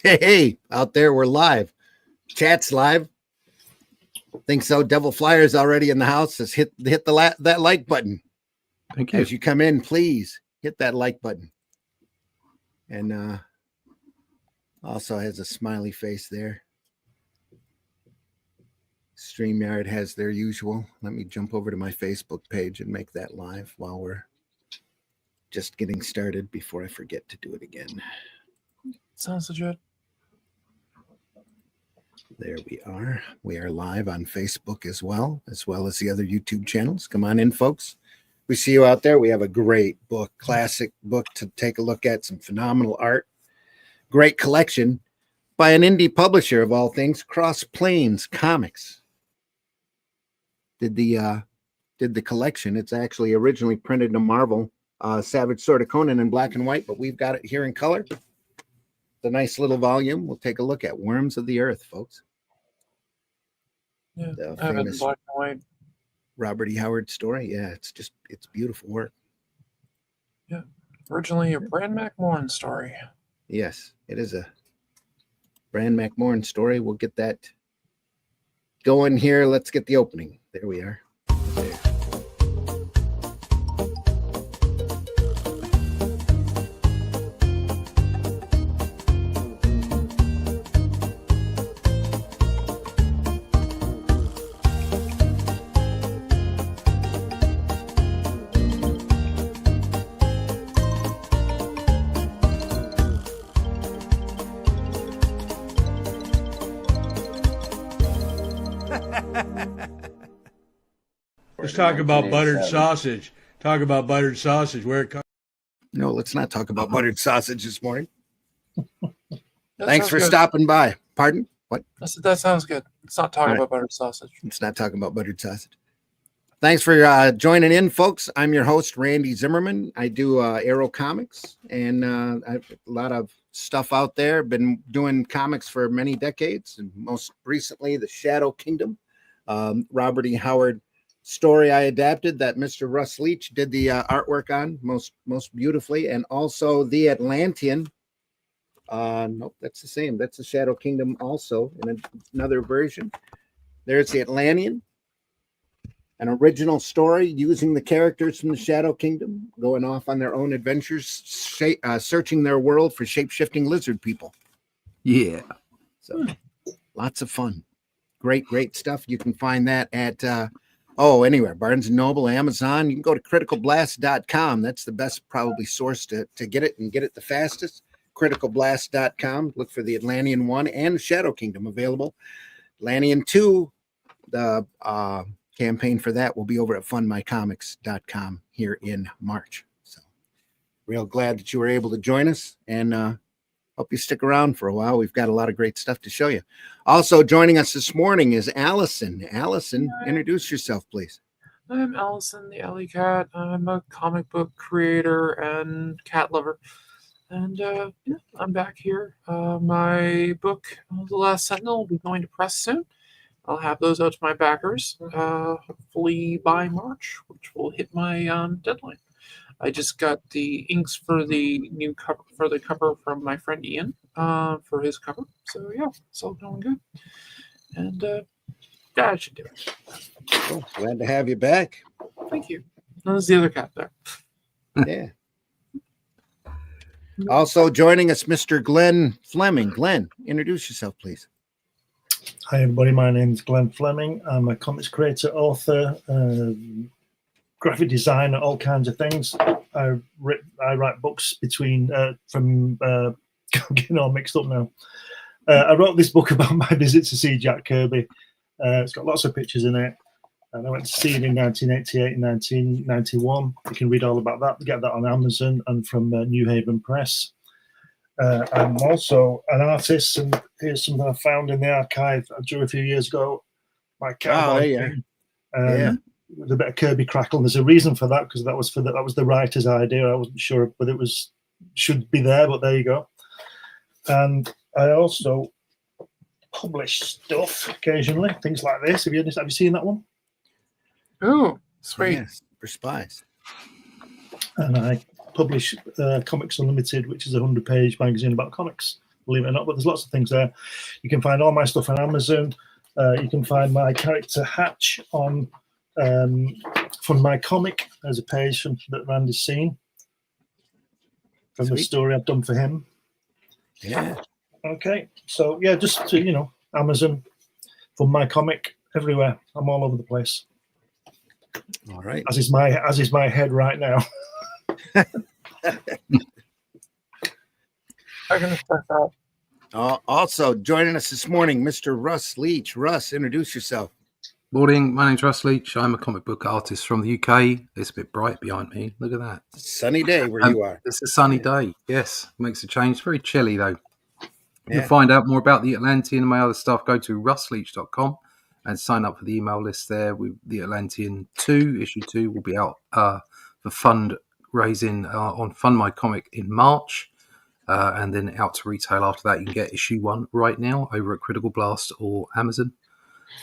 Hey, out there, we're live. Chat's live. Think so? Devil Flyers already in the house. Just hit that like button. Thank you. As you come in, please hit that like button. And also has a smiley face there. StreamYard has their usual. Let me jump over to my Facebook page and make that live while we're just getting started before I forget to do it again. Sounds legit. There we are. We are live on Facebook as well as the other YouTube channels. Come on in, folks. We see you out there. We have a great book, classic book to take a look at, some phenomenal art. Great collection by an indie publisher of all things, Cross Plains Comics. Did the collection. It's actually originally printed in a Marvel Savage Sword of Conan in black and white, but we've got it here in color. The nice little volume. We'll take a look at Worms of the Earth, folks. Yeah, The I have it in famous black and white. Robert E. Howard story. Yeah, it's beautiful work. Yeah, originally a Bran Mak Morn story. Yes, it is a Bran Mak Morn story. We'll get that going here. Let's get the opening. There we are. There. Let's talk about buttered sausage. Talk about buttered sausage. Where it comes. No, let's not talk about buttered sausage this morning. That Thanks sounds for good. stopping by. Pardon? What? I said that sounds good. Let's not talk All right. about buttered sausage. Let's not talk about buttered sausage. Thanks for joining in, folks. I'm your host, Randy Zimmerman. I do Arrow Comics, and I have a lot of stuff out there. Been doing comics for many decades, and most recently, The Shadow Kingdom, Robert E. Howard story I adapted that Mr. Russ Leach did the artwork on most beautifully, and also The Atlantean. Nope, that's the same. That's The Shadow Kingdom also in another version. There's The Atlantean. An original story using the characters from the Shadow Kingdom, going off on their own adventures, searching their world for shape-shifting lizard people. Yeah. So lots of fun. Great stuff. You can find that at, anywhere. Barnes & Noble, Amazon. You can go to criticalblast.com. That's the best probably source to get it and get it the fastest. criticalblast.com. Look for the Atlantean 1 and Shadow Kingdom available. Atlantean 2, the campaign for that will be over at fundmycomics.com here in March. So real glad that you were able to join us, and hope you stick around for a while. We've got a lot of great stuff to show you. Also joining us this morning is Allison. Allison, introduce yourself, please. I'm Allison, the Alley Cat. I'm a comic book creator and cat lover. And yeah, I'm back here. My book, The Last Sentinel, will be going to press soon. I'll have those out to my backers, hopefully by March, which will hit my deadline. I just got the inks for the new cover from my friend Ian for his cover. So yeah, it's all going good. And yeah, I should do it. Cool. Glad to have you back. Thank you. There's the other cat there. Yeah. Also joining us, Mr. Glenn Fleming. Glenn, introduce yourself, please. Hi, everybody. My name is Glenn Fleming. I'm a comics creator, author, graphic designer, all kinds of things. I write books from getting all mixed up now. I wrote this book about my visit to see Jack Kirby. It's got lots of pictures in it. And I went to see it in 1988 and 1991. You can read all about that. Get that on Amazon and from New Haven Press. I'm also an artist, and here's something I found in the archive I drew a few years ago. My cowboy thing, with a bit of Kirby crackle. And there's a reason for that, because that was the writer's idea. I wasn't sure, but should be there. But there you go. And I also publish stuff occasionally, things like this. Have you seen that one? Oh, sweet. Yes, for Spies. And I publish Comics Unlimited, which is a 100-page magazine about comics. believe it or not. But there's lots of things there. You can find all my stuff on Amazon. You can find my character Hatch on from my comic. There's a page that Randy's seen from the story I've done for him. Yeah. Okay, so yeah, just to, Amazon, from my comic, everywhere. I'm all over the place. All right. As is my head right now. I can expect that. Also joining us this morning, Mr. Russ Leach. Russ, introduce yourself. Morning, my name's Russ Leach. I'm a comic book artist from the UK. It's a bit bright behind me. Look at that. Sunny day where you are. It's a sunny day. Yes, makes a change. It's very chilly though. Yeah. To find out more about the Atlantean and my other stuff, go to russleach.com and sign up for the email list there. With the Atlantean 2, issue 2 will be out for fundraising on Fund My Comic in March. And then out to retail after that. You can get issue 1 right now over at Critical Blast or Amazon.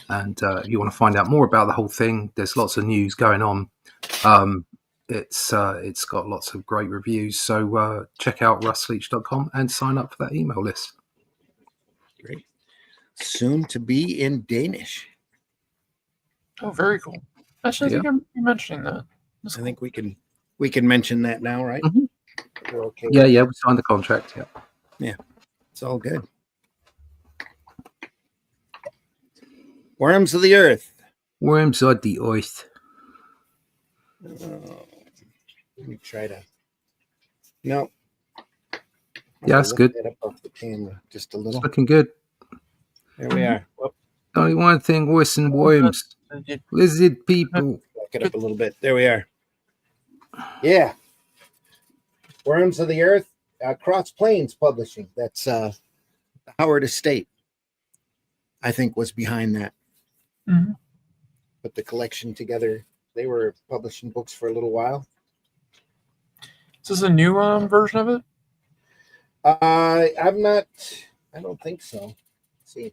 And if you want to find out more about the whole thing, there's lots of news going on. It's got lots of great reviews. So check out russleach.com and sign up for that email list. Great. Soon to be in Danish. Oh, very cool. Actually, I think I'm mentioning that. That's I think we can mention that now, right? Mm-hmm. We're okay. Yeah, we signed the contract. Yeah, it's all good. Worms of the Earth. Worms of the Earth. Let me try to. No. Yeah, that's good. That up off the camera just a little. It's looking good. There we are. Whoop. Only one thing worse than worms. Lizard people. Back it up a little bit. There we are. Yeah. Worms of the Earth. Cross Plains Publishing. That's Howard Estate, I think, was behind that. Mm-hmm. Put the collection together. They were publishing books for a little while. Is this a new version of it? I'm not. I don't think so. Let's see,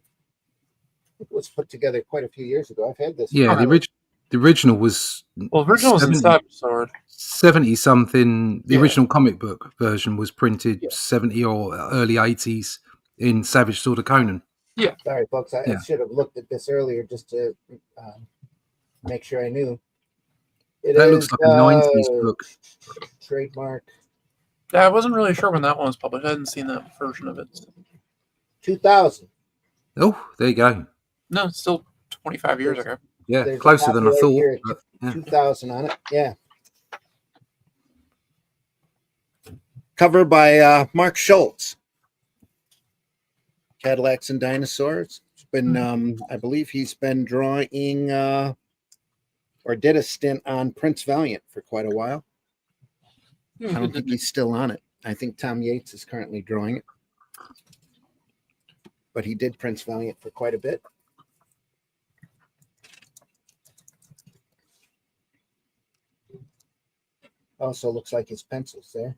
it was put together quite a few years ago. I've had this. Yeah, the original was. Well, the original was in Savage Sword. 70 something. The original comic book version was printed 70 or early 80s in Savage Sword of Conan. Yeah. Sorry, folks. I should have looked at this earlier just to make sure I knew. That looks like a 90s book. Trademark. Yeah, I wasn't really sure when that one was published. I hadn't seen that version of it. 2000. Oh, there you go. No, it's still 25 years ago. Yeah, There's closer than I copyright thought. here, But, yeah. 2000 on it. Yeah. Cover by Mark Schultz. Cadillacs and Dinosaurs. It's been, I believe he's been drawing or did a stint on Prince Valiant for quite a while. I don't think he's still on it. I think Tom Yates is currently drawing it. But he did Prince Valiant for quite a bit. Also looks like his pencils there.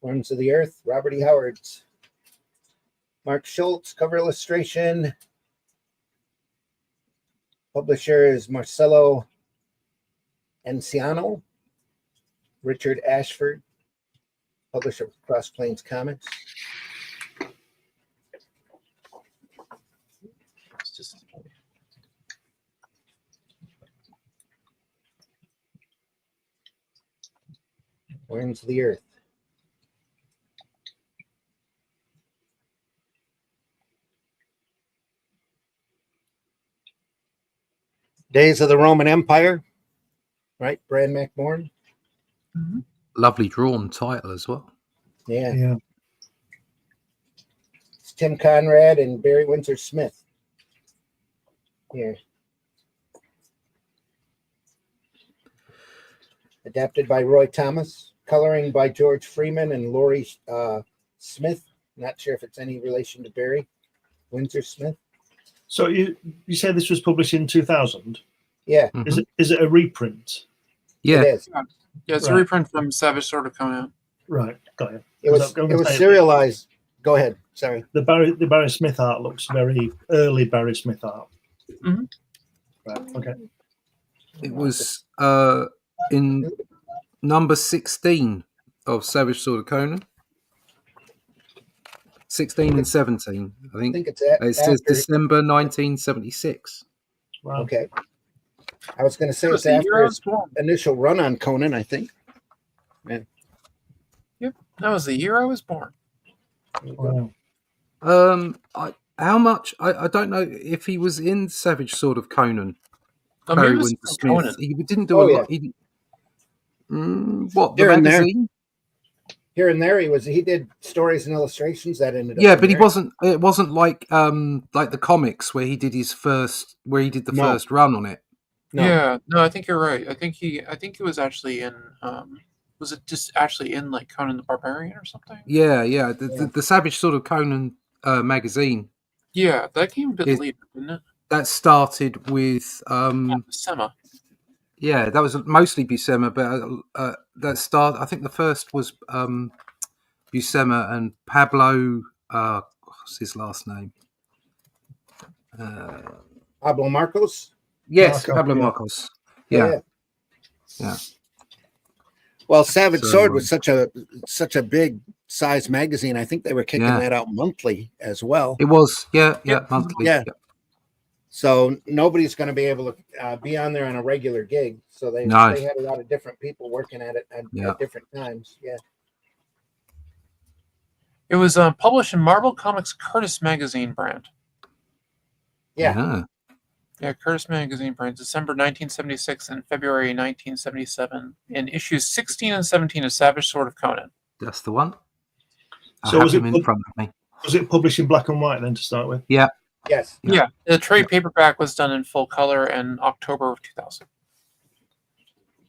Worms of the Earth, Robert E. Howard's. Mark Schultz, cover illustration. Publisher is Marcelo Enciano. Richard Ashford, publisher of Cross Plains Comics. It's just... Worms of the Earth. Days of the Roman Empire, right? Bran Mak Morn. Mm-hmm. Lovely drawn title as well. Yeah. It's Tim Conrad and Barry Windsor Smith. Here. Adapted by Roy Thomas. Coloring by George Freeman and Laurie Smith. Not sure if it's any relation to Barry Windsor Smith. So you said this was published in 2000? Yeah. Mm-hmm. Is it a reprint? Yeah. It is. Yeah, it's a reprint from Savage Sword of Conan. Right, got it. It was serialized. Go ahead. Sorry. The Barry Smith art looks very early Barry Smith art. Mm-hmm. Right, okay. It was in number 16 of Savage Sword of Conan. 16 and 17, I I think. think it's It says after. December 1976. Wow. Okay. I was going to say That it's was the year after I his was born. initial run on Conan, I think. Yep, that was the year I was born. Wow. How much? I don't know if he was in Savage Sword of Conan. Oh, Barry maybe it was Windsor from Smith. Conan. He didn't do Oh, a yeah. lot. What, the Here and there. magazine? Here and there, he did stories and illustrations that ended up. Yeah, in but he there. wasn't. It wasn't like the comics where he did the No. first run on it. No. Yeah, no, I think you're right. I think he was actually in. Was it just actually in like Conan the Barbarian or something? Yeah. Yeah. The Savage Sword of Conan magazine Yeah, that came a bit Is- later, didn't it? that started with Sema. yeah, that was mostly Buscema, but I think the first was Buscema and Pablo. What's his last name? Pablo Marcos. Yes, Marco, Pablo yeah. Marcos. Yeah. Well, Savage So, Sword was such a big size magazine. I think they were kicking Yeah. that out monthly as well. It was, yeah, Yep. monthly. Yeah. Yep. So nobody's going to be able to be on there on a regular gig. So they No. had a lot of different people working at it Yeah. at different times. Yeah. It was published in Marvel Comics Curtis Magazine brand. Yeah. Yeah, Curtis Magazine brand, December 1976 and February 1977, in issues 16 and 17 of Savage Sword of Conan. That's the one. I So have was it him in front of me. Was it published in black and white then to start with? Yeah. Yes. Yeah, the trade paperback was done in full color in October of 2000.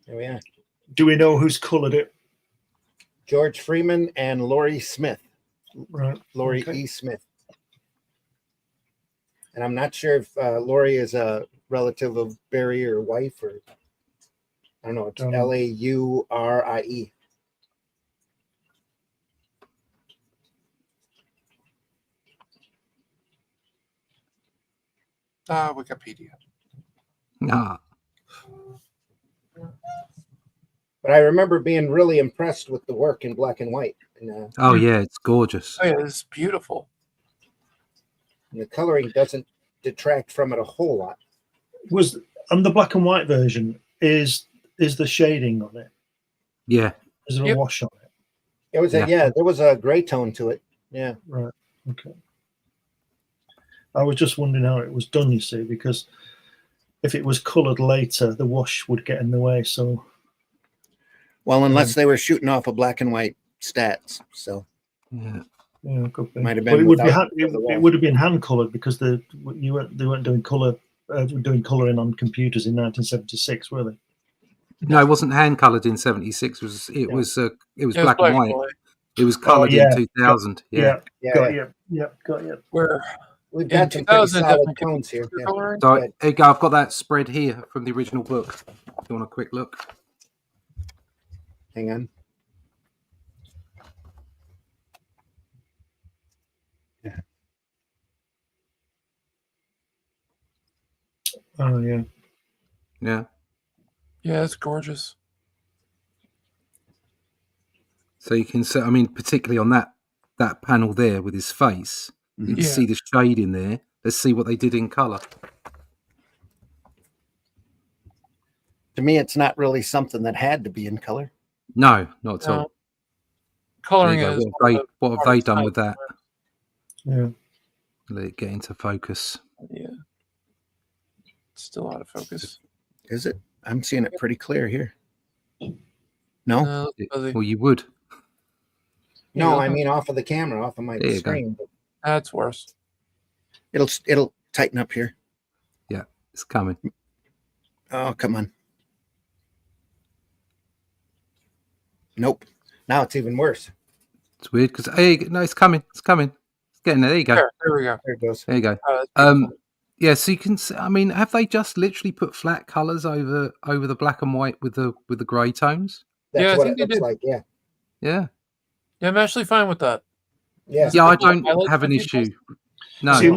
There we are. Do we know who's coloured it? George Freeman and Laurie Smith. Right. Laurie Okay. E. Smith. And I'm not sure if Laurie is a relative of Barry or wife, or I don't know. It's Don't know. Laurie. Wikipedia. Ah. But I remember being really impressed with the work in black and white. And, Oh yeah, it's gorgeous. Oh yeah, it's beautiful. and the coloring doesn't detract from it a whole lot. Was on the black and white version is the shading on it? Yeah. Is there Yep. a wash on it? It was there was a gray tone to it. Yeah. Right. Okay. I was just wondering how it was done, you see, because if it was coloured later, the wash would get in the way. So Well, unless they were shooting off of black and white stats. So Yeah. yeah, it could be. Might have But been it would be without the it wash. would have been hand coloured because they weren't doing colour doing colouring on computers in 1976, were they? No, it wasn't hand coloured in '76. It was black and white. It was coloured yeah. in 2000. Yeah. Got you. Yeah, got you. Where We've in got some pretty 2000 solid definitely tones here. Yeah. coloring. So Good. here you go. I've got that spread here from the original book. If you want a quick look? Hang on. Oh yeah. Yeah. Yeah, it's gorgeous. So you can see, I mean, particularly on that panel there with his face, you can Yeah. see the shade in there. Let's see what they did in colour. To me, it's not really something that had to be in color. No, not at No. all. There Coloring you go. is What have they done with that? Yeah. Let it get into focus. Yeah, still out of focus. Is it? I'm seeing it pretty clear here. No, No, Well, you would. no, Yeah, I mean off of the camera, off of my There you go. screen. But that's worse. it'll tighten up here. Yeah, it's coming. Oh, come on. Nope. Now it's even worse. It's weird because no, it's coming. It's coming. It's getting there. There you go. There we go. There it goes. There you go. Oh, that's beautiful. Yeah, so you can see, I mean, have they just literally put flat colours over the black and white with the grey tones? That's Yeah, I what think it they looks did. like. Yeah. Yeah. Yeah, I'm actually fine with that. Yeah. Yeah, I I don't like have an the issue. people. No. See,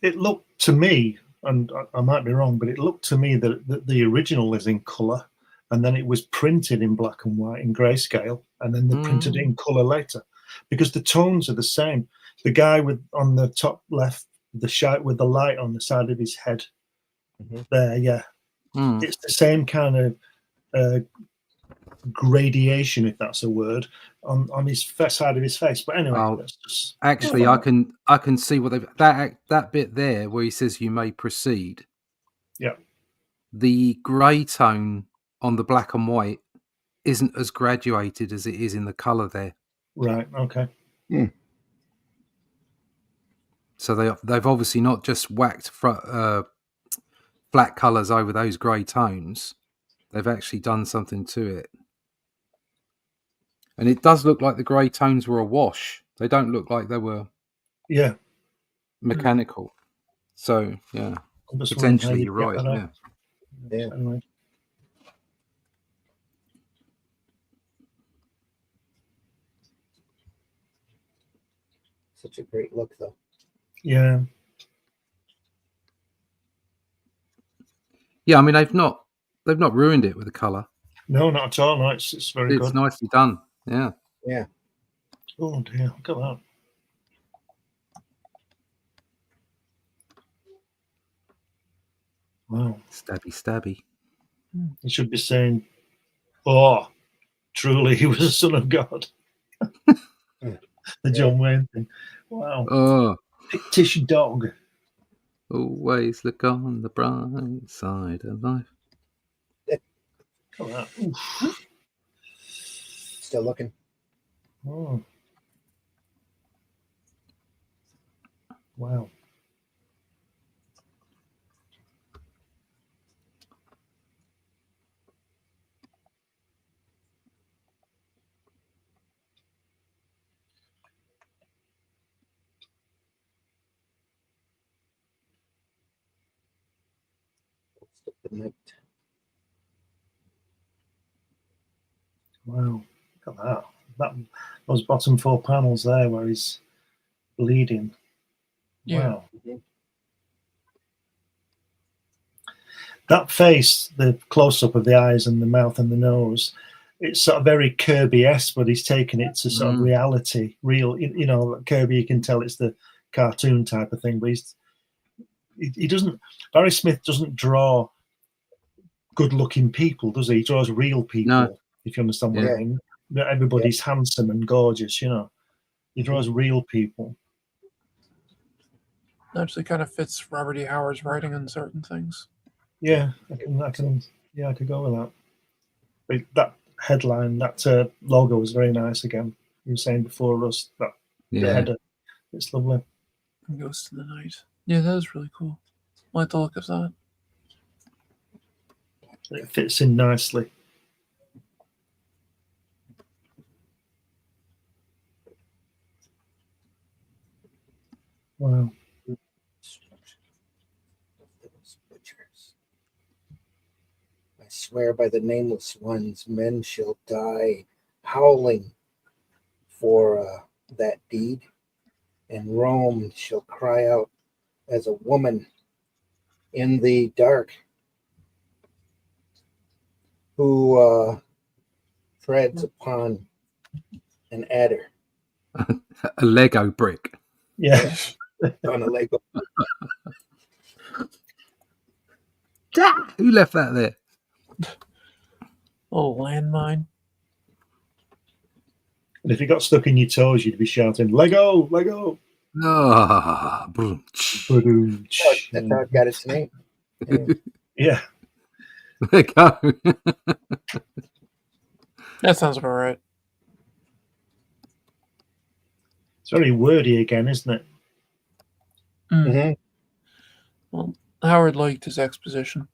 it looked to me, and I might be wrong, but it looked to me that the original is in colour, and then it was printed in black and white in grayscale, and then they printed it in color later, because the tones are the same. The guy on the top left, the shot with the light on the side of his head, there, yeah, it's the same kind of gradation, if that's a word, on his side of his face. But anyway, that's just, actually, I can see what they've that bit there where he says you may proceed. Yeah, the grey tone on the black and white isn't as graduated as it is in the colour there. right. Okay. So they've obviously not just whacked flat colours over those grey tones. They've actually done something to it. And it does look like the grey tones were a wash. They don't look like they were mechanical. So, yeah, potentially you're right. Yeah. Anyway. Such a great look, though. Yeah. Yeah, I mean, they've not ruined it with the colour. No, not at all. No, it's very good. It's nicely done. Yeah. Yeah. Oh dear, look at that. Wow. Stabby. He should be saying, "Oh, truly, he was a son of God." The John Wayne thing. Wow. Oh, Fictish dog. always look on the bright side of life. Look at that. Oof. Still looking. Oh. Wow. Wow. Look at that. Those bottom 4 panels there where he's bleeding. Yeah. Wow. That face, the close-up of the eyes and the mouth and the nose, it's sort of very Kirby-esque, but he's taken it to sort of reality, real. You know, Kirby, you can tell it's the cartoon type of thing, but he doesn't. Barry Smith doesn't draw good-looking people, does he? He draws real people. No. If you understand what I mean. Not everybody's handsome and gorgeous, you know. He draws real people. Actually, kind of fits Robert E. Howard's writing on certain things. Yeah, I could go with that. But that headline, that logo was very nice again. You were saying before us that the header, it's lovely. Ghost in the Night. Yeah, that is really cool. I like the look of that. It fits in nicely. Wow. I swear by the nameless ones, men shall die howling for that deed, and Rome shall cry out as a woman in the dark who treads upon an adder. A Lego brick. Yeah. On a Lego. Who left that there? Oh, landmine. And if it got stuck in your toes, you'd be shouting, Lego, Lego. Ah, That's how it got its name. Yeah. Lego. That sounds about right. It's very wordy again, isn't it? Mm-hmm. Well, Howard liked his exposition.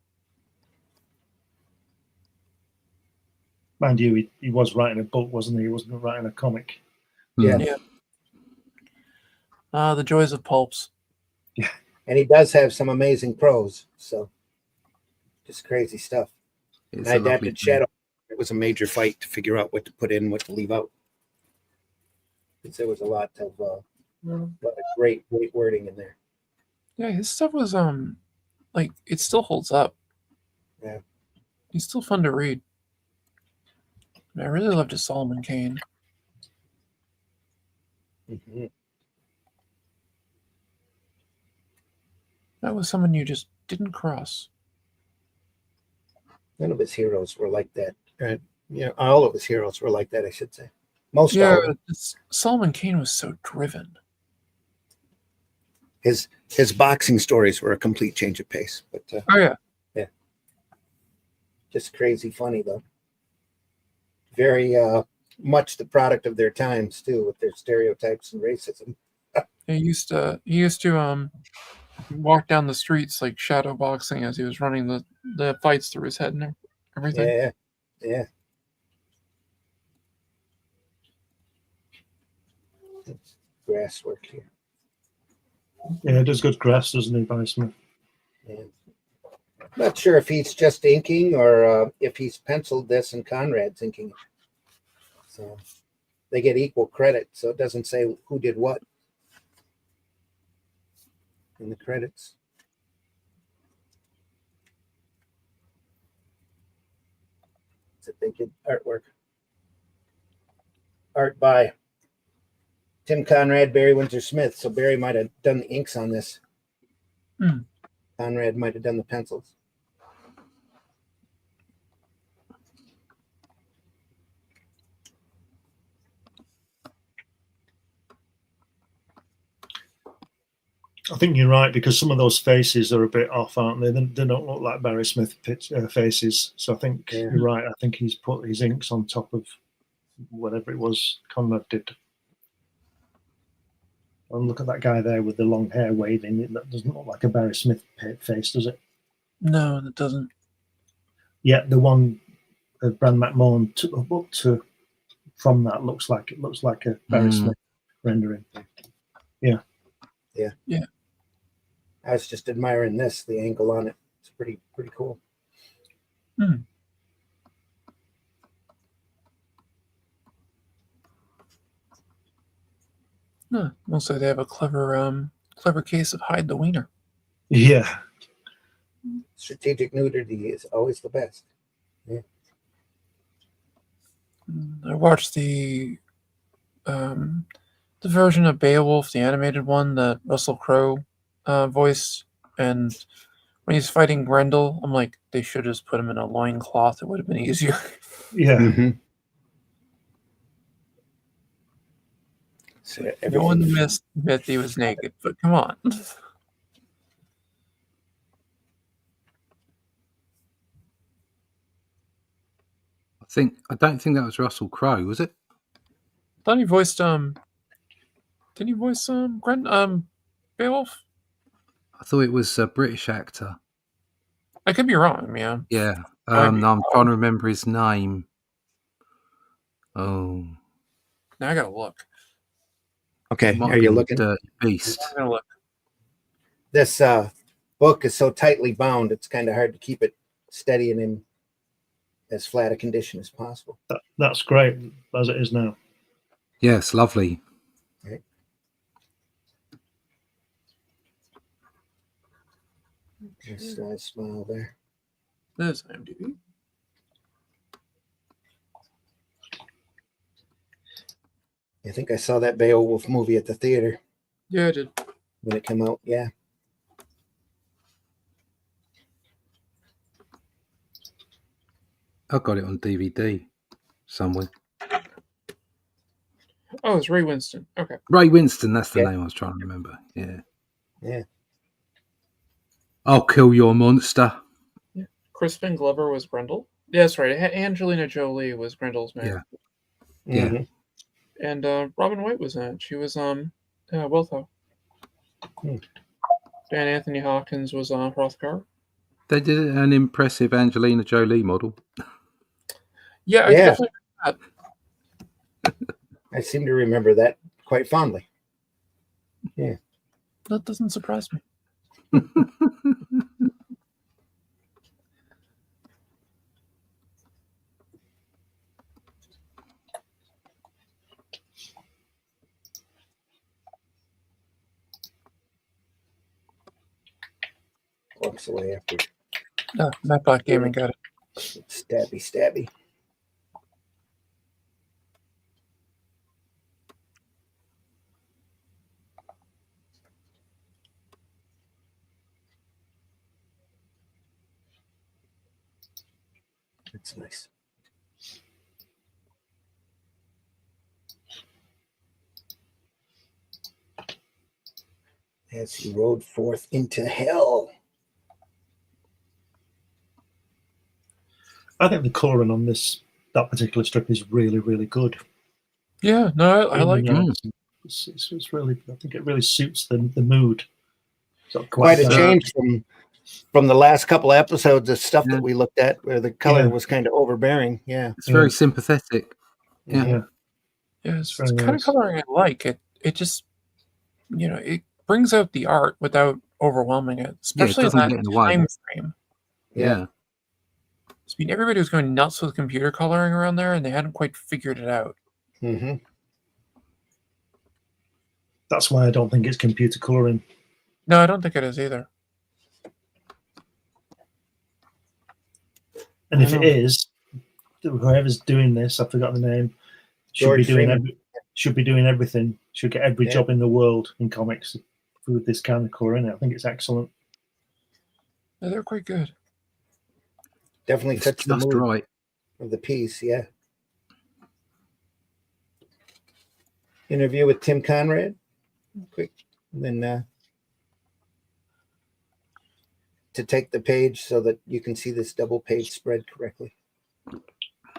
Mind you, he was writing a book, wasn't he? He wasn't writing a comic. Yeah. The joys of pulps. Yeah. And he does have some amazing prose, so just crazy stuff. And I adapted Shadow. It was a major fight to figure out what to put in, what to leave out. Because there was a lot of great wording in there. Yeah, his stuff was like it still holds up. Yeah. He's still fun to read. I really loved his Solomon Kane. Mhm. That was someone you just didn't cross. None of his heroes were like that. All of his heroes were like that, I should say. Most Yeah, all of them. Solomon Kane was so driven. His boxing stories were a complete change of pace, but Oh yeah. just crazy funny though. Very much the product of their times too, with their stereotypes and racism. He used to walk down the streets like shadow boxing as he was running the fights through his head and everything. Yeah, yeah. Grass work here. Yeah, does good graphs, doesn't he, Barry Smith? Yeah. Not sure if he's just inking or if he's penciled this and Conrad's inking it. So they get equal credit, so it doesn't say who did what in the credits. So they did artwork. Art by Tim Conrad, Barry Windsor Smith. So Barry might have done the inks on this. Hmm. Conrad might have done the pencils. I think you're right, because some of those faces are a bit off, aren't they? They don't look like Barry Smith faces. So I think you're right. I think he's put his inks on top of whatever it was Conrad did. And look at that guy there with the long hair waving. That doesn't look like a Barry Smith face, does it? No, it doesn't. Yeah, the one Bran Mak Morn took a book to from that looks like a Barry Smith rendering. Yeah. I was just admiring this, the angle on it. It's pretty cool. Hmm. Huh. Looks like they have a clever case of Hide the Wiener. Yeah. Strategic nudity is always the best. Yeah. I watched the version of Beowulf, the animated one that Russell Crowe voiced, and when he's fighting Grendel, I'm like, they should have just put him in a loincloth. It would have been easier. Yeah. Mm-hmm. So No one myth he was naked, but come on. I don't think that was Russell Crowe, was it? Thought he voiced didn't he voice Beowulf? I thought it was a British actor. I could be wrong, man. Yeah. I'm trying to remember his name. Oh. Now I gotta look. Okay, are you looking? Dirty Beast. I'm gonna look. This book is so tightly bound, it's kind of hard to keep it steady and in as flat a condition as possible. That's great as it is now. Yes, lovely. Right. Just a smile there. There's IMDb. I think I saw that Beowulf movie at the theater Yeah, I did. when it came out. Yeah. I got it on DVD somewhere. Oh, it's Ray Winston. Okay. Ray Winston, that's the name I was trying to remember. Yeah. Yeah. I'll kill your monster. Yeah. Crispin Glover was Grendel. Yeah, that's right. Angelina Jolie was Grendel's man. Yeah. Mm-hmm. And Robin White was in it. She was Wiltho. Hmm. Dan Anthony Hawkins was Hrothgar. They did an impressive Angelina Jolie model. Yeah, I definitely remember that. I seem to remember that quite fondly. Yeah. That doesn't surprise me. Walks away after. No, Matt Black Gaming got it. Stabby. That's nice. As he rode forth into hell. I think the colouring on that particular strip is really, really good. Yeah, no, I like Really it. nice. It's really, I think it really suits the mood. So Quite a dark. change from the last couple of episodes of stuff Yeah. that we looked at, where the color Yeah. was kind of overbearing. Yeah, It's very sympathetic. Yeah. Yeah. Yeah, it's very kind of nice. coloring I like. It just, it brings out the art without overwhelming it, especially in doesn't that get in the way. time frame. Yeah. I mean, everybody was going nuts with computer coloring around there, and they hadn't quite figured it out. Mm-hmm. That's why I don't think it's computer colouring. No, I don't think it is either. And if I it know. is, whoever's doing this, I forgot the name, should George be doing Freeman. should be doing everything. Should get every Yeah. job in the world in comics with this kind of colour in it. I think it's excellent. Yeah, they're quite good. Definitely It's fits the just mood right. of the piece. Yeah. Interview with Tim Conrad. Quick. And then to take the page so that you can see this double page spread correctly.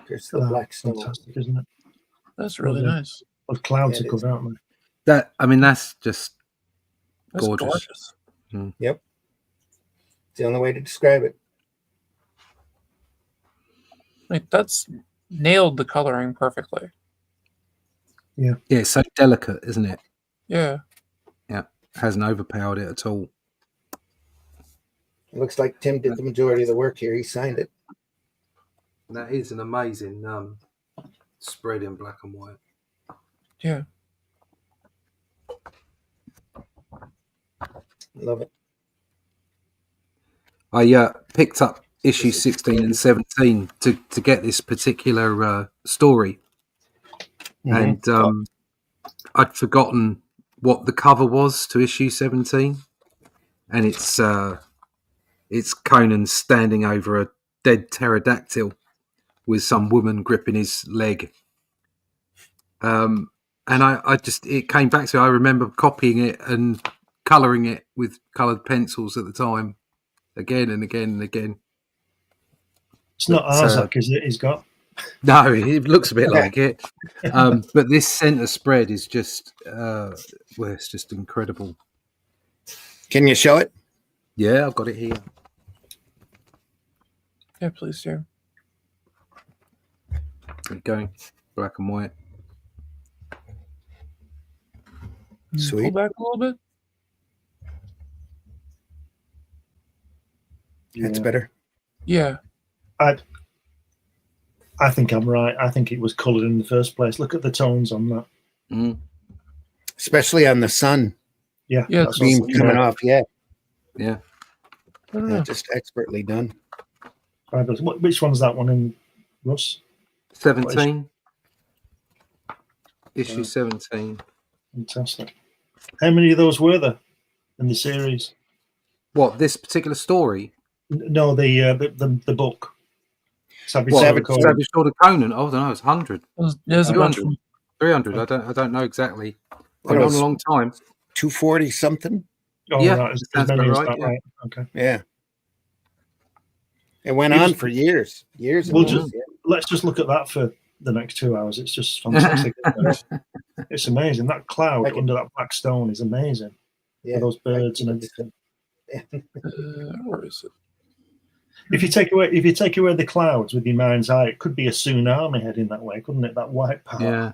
Here's the black stone. Fantastic, isn't it? That's really Lovely. nice. With clouds Yeah, are it good, aren't they? That's just That's gorgeous. Yep. It's the only way to describe it. Like, that's nailed the coloring perfectly. Yeah, it's so delicate, isn't it? Yeah. Hasn't overpowered it at all. It looks like Tim did the majority of the work here. He signed it. That is an amazing spread in black and white. Yeah. Love it. I picked up issue 16 and 17 to get this particular story. And I'd forgotten what the cover was to issue 17, and it's Conan standing over a dead pterodactyl with some woman gripping his leg. And it came back to me. I remember copying it and colouring it with coloured pencils at the time, again and again and again. It's not Arzak, is it? He's got. No, it looks a bit like it. But this centre spread is just, it's just incredible. Can you show it? Yeah, I've got it here. Yeah, please do. Keep going. Black and white. Sweet. Pull back a little bit. That's better. Yeah. I think I'm right. I think it was coloured in the first place. Look at the tones on that. Mm. Especially on the sun. Yeah. Yeah, that's Beam also- coming off. Yeah. Yeah. I don't know. Just expertly done. Fabulous. Which one's that one in, Russ? 17. Issue 17. Fantastic. How many of those were there in the series? What, this particular story? No, the book. Savage What, Sword of Conan. Savage Sword of Conan? Oh, I don't know. It's 100. There's a bunch 200. from 300. I don't know exactly. Well, Been it on was- a long time. 240 something. Oh, Yeah, right. sounds As many about as right, that, right. Okay. Yeah. It went It on was- for years. Years. We'll and just- years, Let's just look at that for the next 2 hours. It's just fantastic. It's amazing. That cloud Like it. under that black stone is amazing. yeah. With those birds and everything. where is it? If you take away the clouds with your mind's eye, it could be a tsunami heading that way, couldn't it? That white part. Yeah.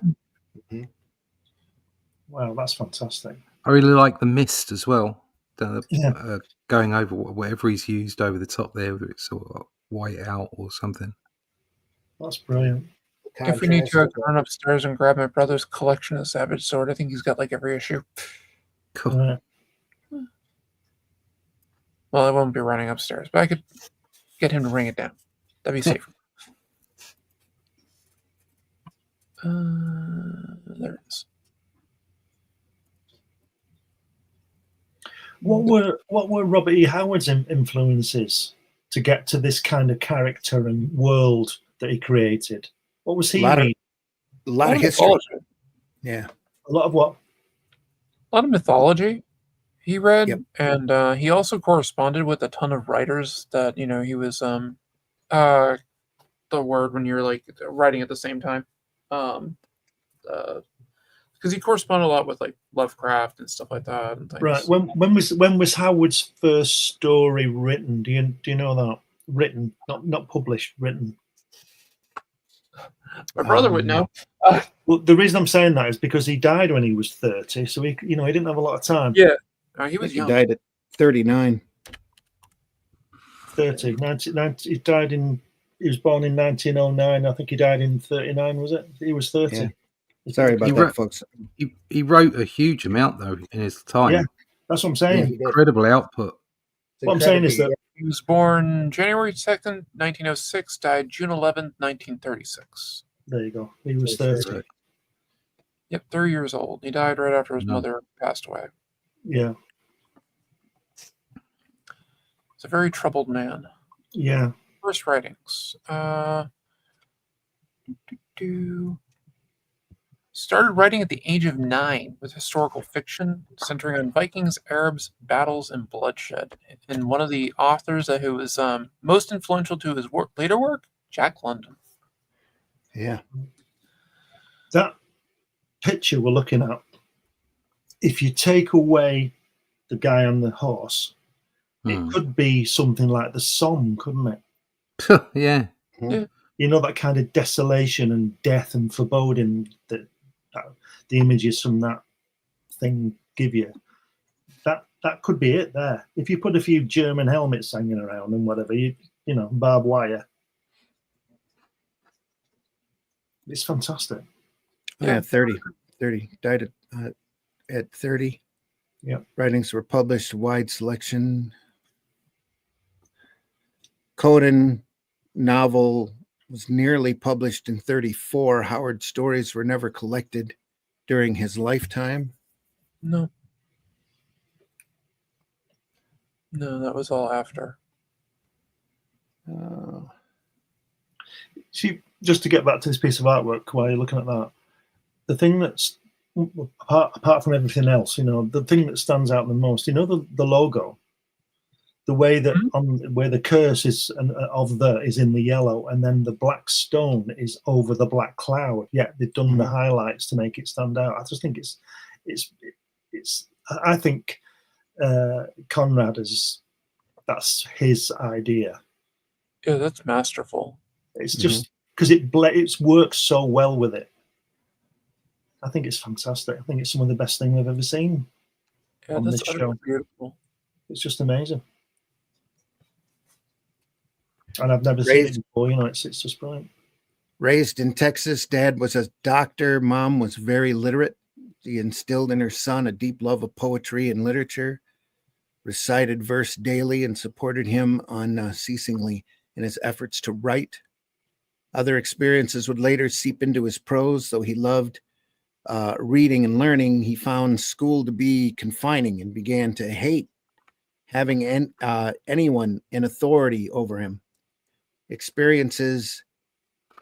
Wow, that's fantastic. I really like the mist as well. Yeah. Going over whatever he's used over the top there, whether it's sort of white out or something. That's brilliant. If we need to, I Contrast can run upstairs and grab my brother's collection of Savage Sword. I think he's got like every issue. Cool. Right. Well, I won't be running upstairs, but I could get him to ring it down. That'd be safer. There it is. What were Robert E. Howard's influences to get to this kind of character and world that he created? What was he A lot of- reading? A lot of history. mythology. Yeah. A lot of what? A lot of mythology he read, Yep. and he also corresponded with a ton of writers that he was the word when you're like writing at the same time, because he corresponded a lot with like Lovecraft and stuff like that and things. Right. When was Howard's first story written? Do you know that? Written, not published, written. My brother would know. Well, the reason I'm saying that is because he died when he was 30, so he didn't have a lot of time. Yeah, he He was young. died at 39. 30. 90, he was born in 1909. I think he died in 39, was it? He was 30. Yeah. Sorry about He that, wrote- folks. He wrote a huge amount though in his time. Yeah. That's what I'm saying. Yeah, he did. Incredible output. What I'm saying is that He was born January 2nd, 1906, died June 11th, 1936. there you go. He was 30. Yep, 30 years old. He died right after his No. mother passed away. Yeah. He's a very troubled man. Yeah. First writings. Started writing at the age of 9 with historical fiction centering on Vikings, Arabs, battles, and bloodshed. And one of the authors who was most influential to his later work, Jack London. Yeah. That picture we're looking at, if you take away the guy on the horse, it could be something like the Somme, couldn't it? Yeah. You know, that kind of desolation and death and foreboding that the images from that thing give you. That could be it there. If you put a few German helmets hanging around and whatever, you know, barbed wire. It's fantastic. Yeah, 30. Died at 30. Yeah. Writings were published, wide selection. Coden novel was nearly published in 34. Howard's stories were never collected during his lifetime. No, that was all after. See, just to get back to this piece of artwork while you're looking at that, the thing that's apart from everything else, you know, the thing that stands out the most, you know, the logo, the way that where the curse is is in the yellow, and then the black stone is over the black cloud. Yeah, they've done the highlights to make it stand out. I just think it's. I think Conrad that's his idea. Yeah, that's masterful. It's just because it works so well with it. I think it's fantastic. I think it's some of the best thing we've ever seen on this show. Beautiful. It's just amazing. And I've never seen it before, you know, it's just brilliant. Raised in Texas, Dad was a doctor. Mom was very literate. She instilled in her son a deep love of poetry and literature, recited verse daily, and supported him unceasingly in his efforts to write. Other experiences would later seep into his prose, though he loved reading and learning. He found school to be confining and began to hate having anyone in authority over him. Experiences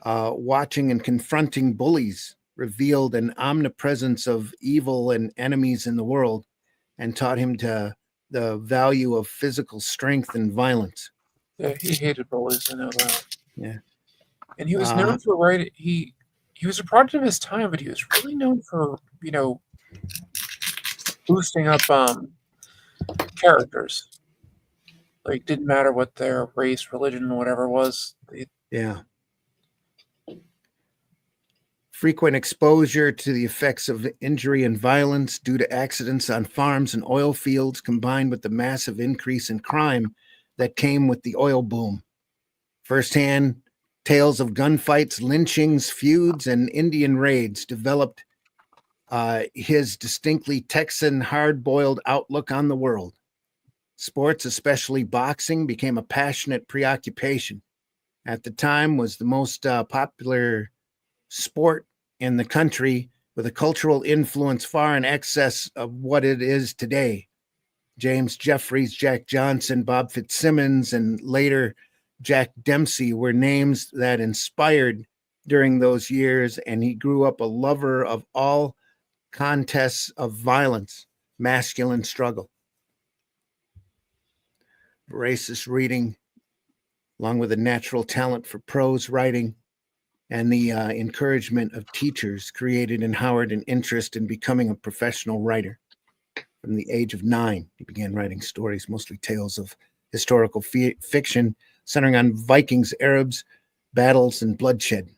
watching and confronting bullies revealed an omnipresence of evil and enemies in the world and taught him the value of physical strength and violence. Yeah, he hated bullies, I know that. Yeah. And he was known for writing. He was a product of his time, but he was really known for, you know, boosting up characters. Like, didn't matter what their race, religion, whatever it was. Yeah. Frequent exposure to the effects of injury and violence due to accidents on farms and oil fields, combined with the massive increase in crime that came with the oil boom. Firsthand tales of gunfights, lynchings, feuds, and Indian raids developed his distinctly Texan, hard-boiled outlook on the world. Sports, especially boxing, became a passionate preoccupation. At the time, was the most popular sport in the country, with a cultural influence far in excess of what it is today. James Jeffries, Jack Johnson, Bob Fitzsimmons, and later Jack Dempsey were names that inspired during those years, and he grew up a lover of all contests of violence, masculine struggle. Voracious reading, along with a natural talent for prose writing and the encouragement of teachers, created in Howard an interest in becoming a professional writer. From the age of 9, he began writing stories, mostly tales of historical fiction, centering on Vikings, Arabs, battles, and bloodshed.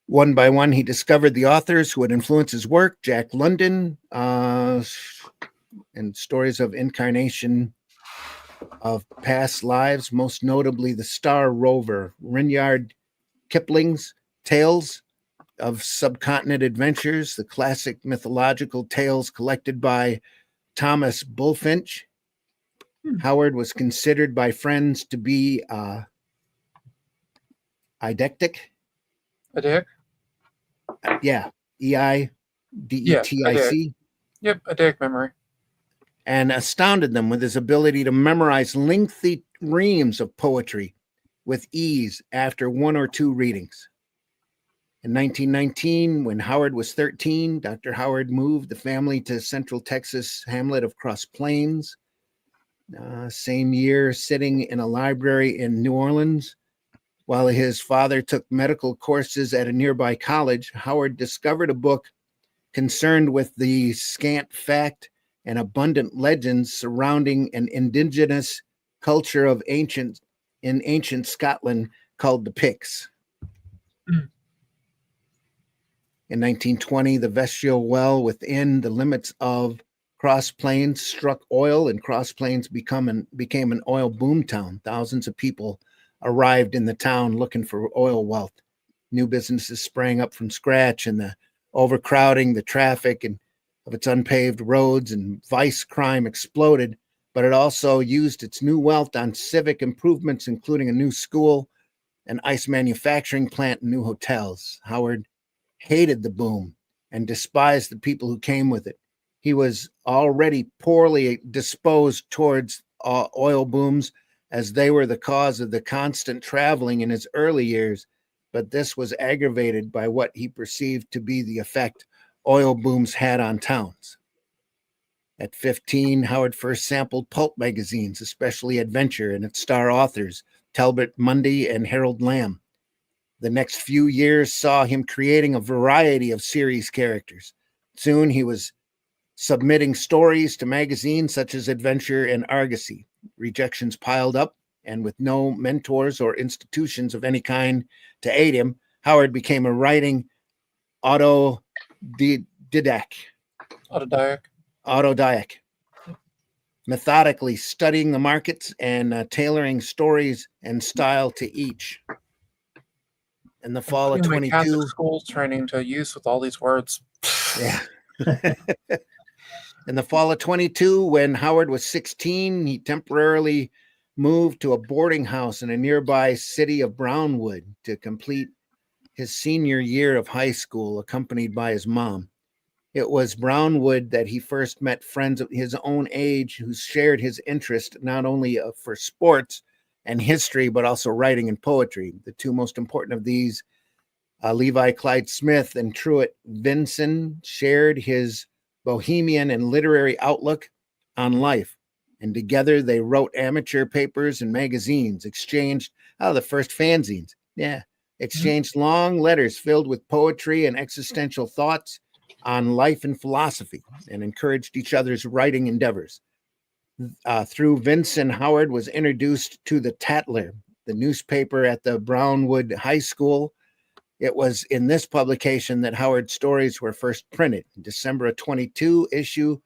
One by one, he discovered the authors who would influence his work: Jack London, and stories of incarnation of past lives, most notably the Star Rover, Rudyard Kipling's Tales of Subcontinent Adventures, the classic mythological tales collected by Thomas Bulfinch. Howard was considered by friends to be eidectic. Adic? Yeah, Eidetic. Yep, Adic memory. And astounded them with his ability to memorize lengthy reams of poetry with ease after 1 or 2 readings. In 1919, when Howard was 13, Dr. Howard moved the family to Central Texas hamlet of Cross Plains. Same year, sitting in a library in New Orleans, while his father took medical courses at a nearby college, Howard discovered a book concerned with the scant fact and abundant legends surrounding an indigenous culture of ancient Scotland called the Picts. In 1920, the vestigial well within the limits of Cross Plains struck oil, and Cross Plains became an oil boom town. Thousands of people arrived in the town looking for oil wealth. New businesses sprang up from scratch, and the overcrowding, the traffic, and of its unpaved roads and vice crime exploded, but it also used its new wealth on civic improvements, including a new school, an ice manufacturing plant, and new hotels. Howard hated the boom and despised the people who came with it. He was already poorly disposed towards oil booms, as they were the cause of the constant traveling in his early years, but this was aggravated by what he perceived to be the effect oil booms had on towns. At 15, Howard first sampled pulp magazines, especially Adventure and its star authors, Talbot Mundy and Harold Lamb. The next few years saw him creating a variety of series characters. Soon he was submitting stories to magazines such as Adventure and Argosy. Rejections piled up, and with no mentors or institutions of any kind to aid him, Howard became a writing autodidact, methodically studying the markets and tailoring stories and style to each. In the fall of 22, school training to use with all these words. Yeah. In the fall of 22, when Howard was 16, he temporarily moved to a boarding house in a nearby city of Brownwood to complete his senior year of high school, accompanied by his mom. It was Brownwood that he first met friends of his own age who shared his interest not only for sports and history, but also writing and poetry. The two most important of these, Levi Clyde Smith and Truett Vinson, shared his bohemian and literary outlook on life, and together they wrote amateur papers and magazines, exchanged the first fanzines. Exchanged long letters filled with poetry and existential thoughts on life and philosophy, and encouraged each other's writing endeavors. Through Vinson, Howard was introduced to the Tatler, the newspaper at the Brownwood High School. It was in this publication that Howard's stories were first printed. December of 22 issue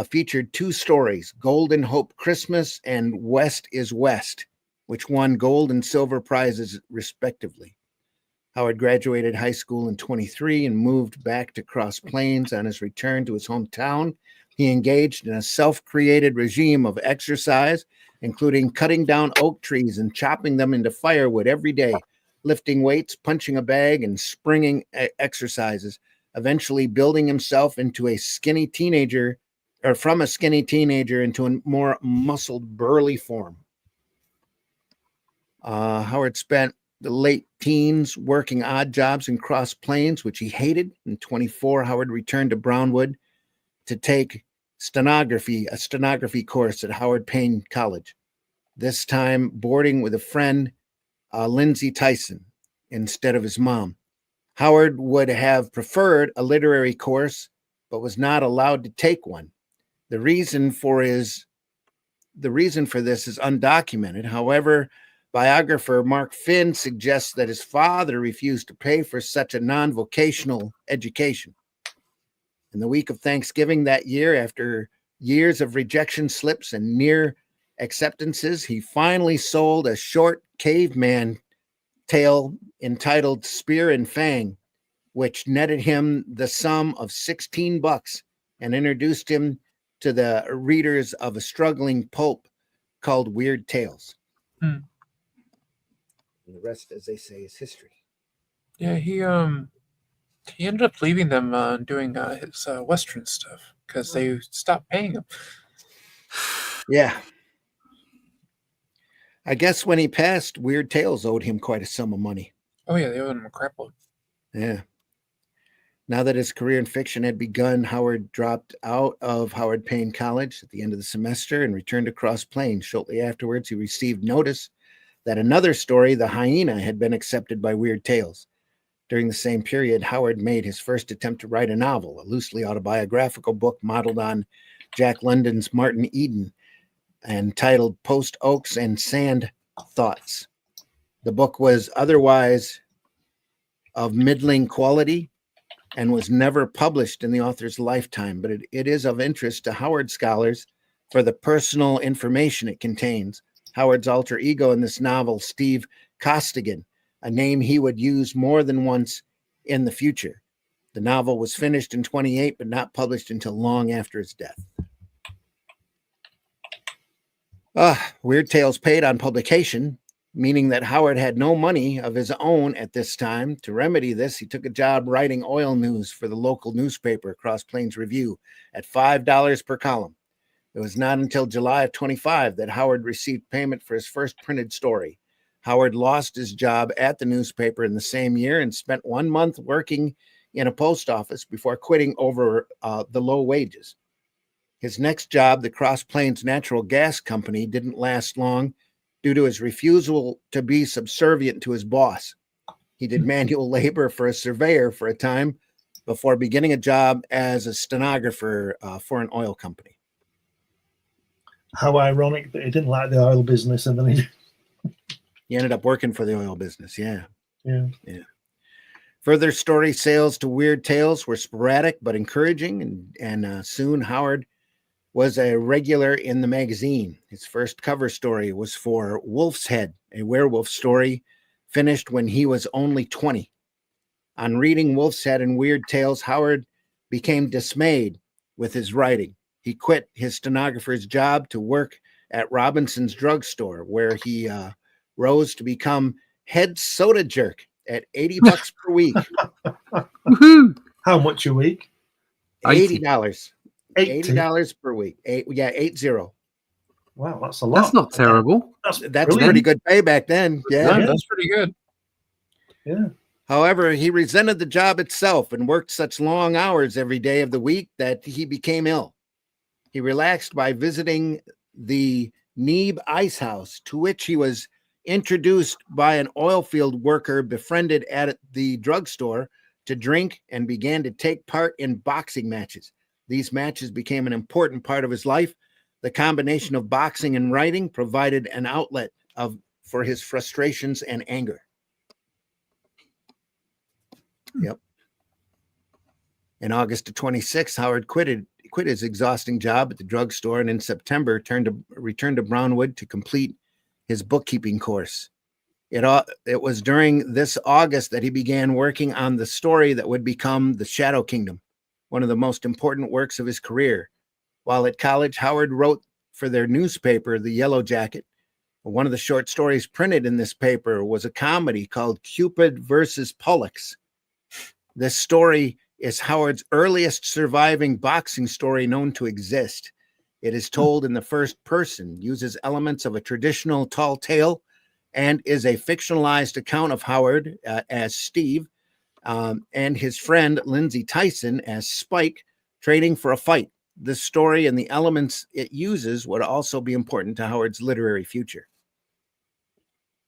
featured 2 stories, Golden Hope Christmas and West is West, which won gold and silver prizes respectively. Howard graduated high school in 23 and moved back to Cross Plains. On his return to his hometown, he engaged in a self-created regime of exercise, including cutting down oak trees and chopping them into firewood every day, lifting weights, punching a bag, and springing exercises, eventually building himself into a skinny teenager, or from a skinny teenager into a more muscled, burly form. Howard spent the late teens working odd jobs in Cross Plains, which he hated. In 24, Howard returned to Brownwood to take a stenography course at Howard Payne College, this time boarding with a friend, Lindsay Tyson, instead of his mom. Howard would have preferred a literary course, but was not allowed to take one. The reason for this is undocumented. However, biographer Mark Finn suggests that his father refused to pay for such a non-vocational education. In the week of Thanksgiving that year, after years of rejection slips and near acceptances, he finally sold a short caveman tale entitled Spear and Fang, which netted him the sum of $16 and introduced him to the readers of a struggling pulp called Weird Tales. Hmm. And the rest, as they say, is history. Yeah, he ended up leaving them doing his Western stuff because they stopped paying him. Yeah. I guess when he passed, Weird Tales owed him quite a sum of money. Oh yeah, they owed him a crap load. Yeah. Now that his career in fiction had begun, Howard dropped out of Howard Payne College at the end of the semester and returned to Cross Plains. Shortly afterwards, he received notice that another story, The Hyena, had been accepted by Weird Tales. During the same period, Howard made his first attempt to write a novel, a loosely autobiographical book modeled on Jack London's Martin Eden and titled Post Oaks and Sand Thoughts. The book was otherwise of middling quality and was never published in the author's lifetime, but it is of interest to Howard scholars for the personal information it contains. Howard's alter ego in this novel, Steve Costigan, a name he would use more than once in the future. The novel was finished in 28, but not published until long after his death. Weird Tales paid on publication, meaning that Howard had no money of his own at this time. To remedy this, he took a job writing oil news for the local newspaper, Cross Plains Review, at $5 per column. It was not until July of 25 that Howard received payment for his first printed story. Howard lost his job at the newspaper in the same year and spent 1 month working in a post office before quitting over the low wages. His next job, the Cross Plains Natural Gas Company, didn't last long due to his refusal to be subservient to his boss. He did manual labor for a surveyor for a time before beginning a job as a stenographer for an oil company. How ironic that he didn't like the oil business and then He ended up working for the oil business. Yeah. Yeah. Further story sales to Weird Tales were sporadic but encouraging, and soon Howard was a regular in the magazine. His first cover story was for Wolf's Head, a werewolf story finished when he was only 20. On reading Wolf's Head and Weird Tales, Howard became dismayed with his writing. He quit his stenographer's job to work at Robinson's drugstore, where he rose to become head soda jerk at $80 per week. How much a week? $80. 80. $80 per week. 80. Wow, that's a lot. That's not terrible. That's brilliant. pretty good pay back then. Yeah, Yeah. that's pretty good. Yeah. However, he resented the job itself and worked such long hours every day of the week that he became ill. He relaxed by visiting the Neeb Ice House, to which he was introduced by an oil field worker befriended at the drugstore to drink, and began to take part in boxing matches. These matches became an important part of his life. The combination of boxing and writing provided an outlet for his frustrations and anger. Yep. In August of 26, Howard quit his exhausting job at the drugstore, and in September returned to Brownwood to complete his bookkeeping course. It was during this August that he began working on the story that would become The Shadow Kingdom, one of the most important works of his career. While at college, Howard wrote for their newspaper, The Yellow Jacket. One of the short stories printed in this paper was a comedy called Cupid versus Pollux. This story is Howard's earliest surviving boxing story known to exist. It is told in the first person, uses elements of a traditional tall tale, and is a fictionalized account of Howard as Steve and his friend Lindsay Tyson as Spike training for a fight. This story and the elements it uses would also be important to Howard's literary future.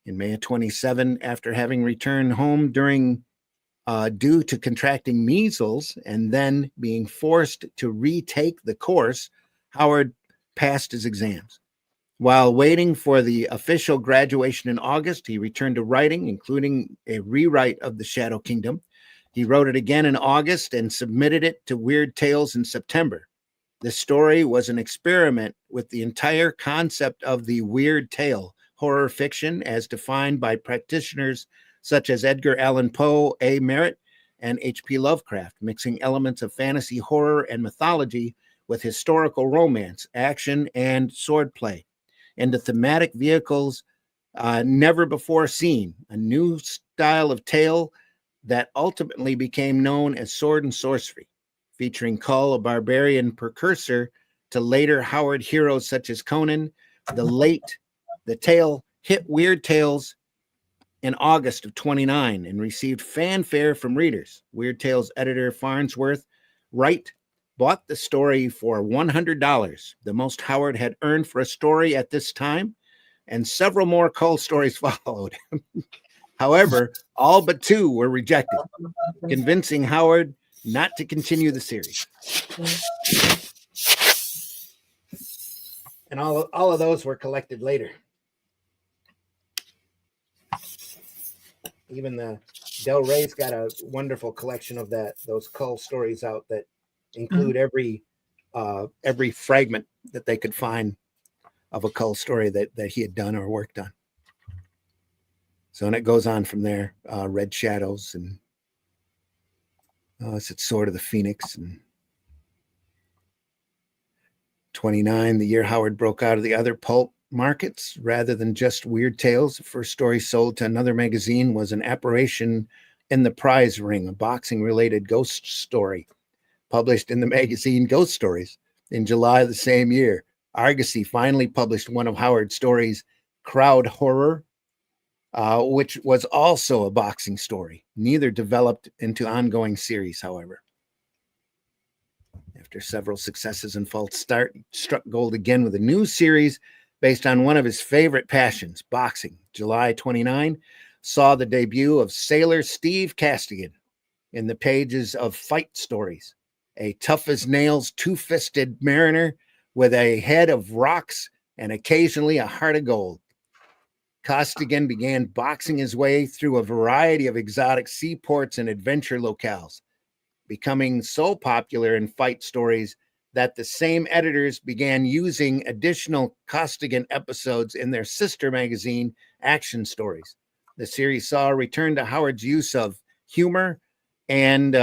In May of 27, after having returned home due to contracting measles and then being forced to retake the course, Howard passed his exams. While waiting for the official graduation in August, he returned to writing, including a rewrite of The Shadow Kingdom. He wrote it again in August and submitted it to Weird Tales in September. The story was an experiment with the entire concept of the weird tale, horror fiction as defined by practitioners such as Edgar Allan Poe, A. Merritt, and H.P. Lovecraft, mixing elements of fantasy, horror, and mythology with historical romance, action, and swordplay into thematic vehicles never before seen, a new style of tale that ultimately became known as sword and sorcery, featuring Kull, a barbarian precursor to later Howard heroes such as Conan. The tale hit Weird Tales in August of 29 and received fanfare from readers. Weird Tales editor Farnsworth Wright bought the story for $100, the most Howard had earned for a story at this time, and several more Kull stories followed. However, all but 2 were rejected, convincing Howard not to continue the series. And all of those were collected later. Even the Del Rey's got a wonderful collection of those Kull stories out that include every fragment that they could find of a Kull story that he had done or worked on. So, and it goes on from there. Red Shadows and it's Sword of the Phoenix and 29, the year Howard broke out of the other pulp markets rather than just Weird Tales. The first story sold to another magazine was An Apparition in the Prize Ring, a boxing-related ghost story published in the magazine Ghost Stories in July of the same year. Argosy finally published one of Howard's stories, Crowd Horror, which was also a boxing story. Neither developed into ongoing series, however. After several successes and false start, struck gold again with a new series based on one of his favorite passions, boxing. July 29 saw the debut of Sailor Steve Castigan in the pages of Fight Stories, a tough-as-nails, two-fisted mariner with a head of rocks and occasionally a heart of gold. Costigan began boxing his way through a variety of exotic seaports and adventure locales, becoming so popular in Fight Stories that the same editors began using additional Costigan episodes in their sister magazine, Action Stories. The series saw a return to Howard's use of humor and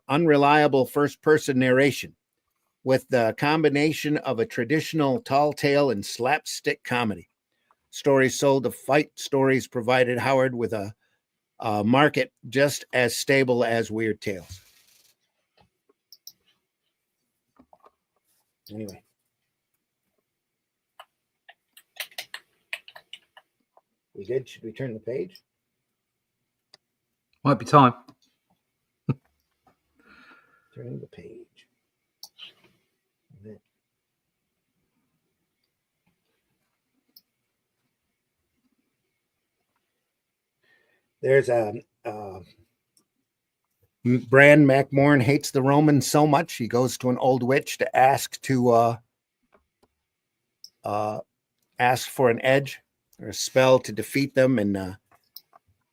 unreliable first-person narration, with the combination of a traditional tall tale and slapstick comedy. Stories sold to Fight Stories provided Howard with a market just as stable as Weird Tales. Anyway. We good? Should we turn the page? Might be time. Turning the page. There's Bran Mak Morn hates the Romans so much he goes to an old witch to ask for an edge or a spell to defeat them, and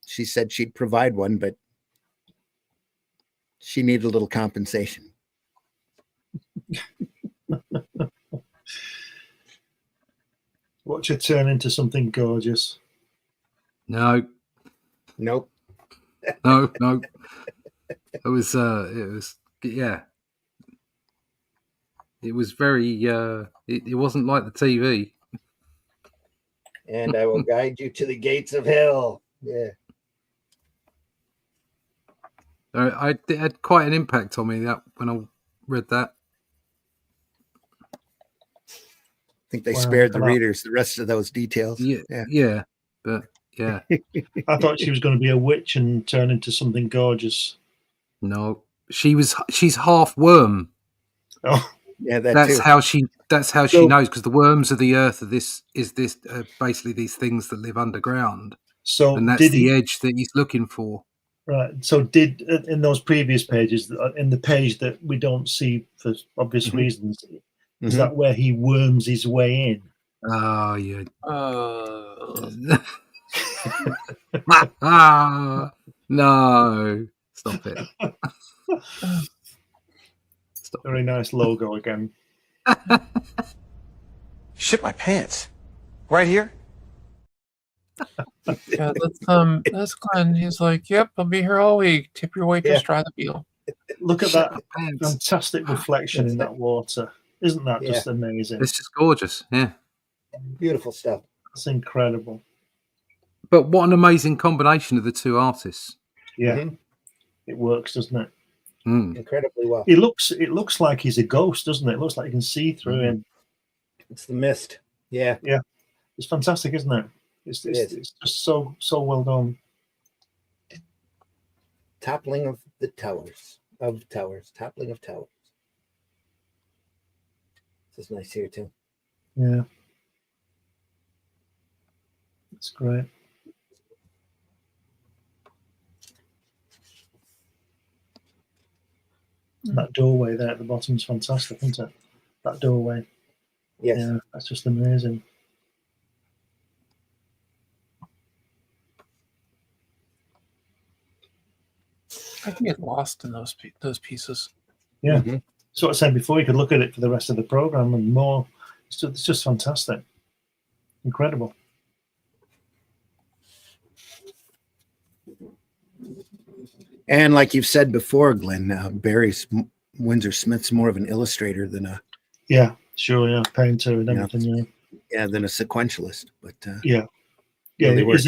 she said she'd provide one, but she needed a little compensation. Watch it turn into something gorgeous. No. Nope. No. It was yeah. It was very it wasn't like the TV. And I will guide you to the gates of hell. Yeah. It had quite an impact on me that when I read that. I think they spared the readers the rest of those details. Yeah. But yeah, I thought she was going to be a witch and turn into something gorgeous. no, she's half worm. Oh, Yeah, that That's too. how she So- knows, because the worms of the earth are basically these things that live underground, so and that's did the he? edge that he's looking for. Right. So did in those previous pages, in the page that we don't see for obvious Mhm. reasons, is Mhm. that where he worms his way in? Oh yeah. No, stop it. Stop Very it. nice logo again. Shit my pants. Right here? Yeah, that's Glenn. He's like, "Yep, I'll be here all week. Tip your waitress, Yeah. dry the wheel." Look at Shit that my pants. fantastic reflection in that water. Isn't that just amazing? It's just gorgeous, yeah. Beautiful stuff. It's incredible. But what an amazing combination of the two artists. Yeah, Mhm. it works, doesn't it? Mm. Incredibly well. It looks like he's a ghost, doesn't it? It looks like you can see through him. It's the mist. Yeah. It's fantastic, isn't it? It's just so well done. Toppling of the towers. Toppling of towers. This is nice here too. Yeah, it's great. That doorway there at the bottom is fantastic, isn't it? That doorway. Yes. Yeah, that's just amazing. I can get lost in those pieces. Yeah. Mhm. So what I said before, you could look at it for the rest of the program and more. It's just fantastic. Incredible. And like you've said before, Glenn, Windsor Smith's more of an illustrator than a Yeah, sure, yeah. Painter and everything, than a sequentialist. But Yeah, really works.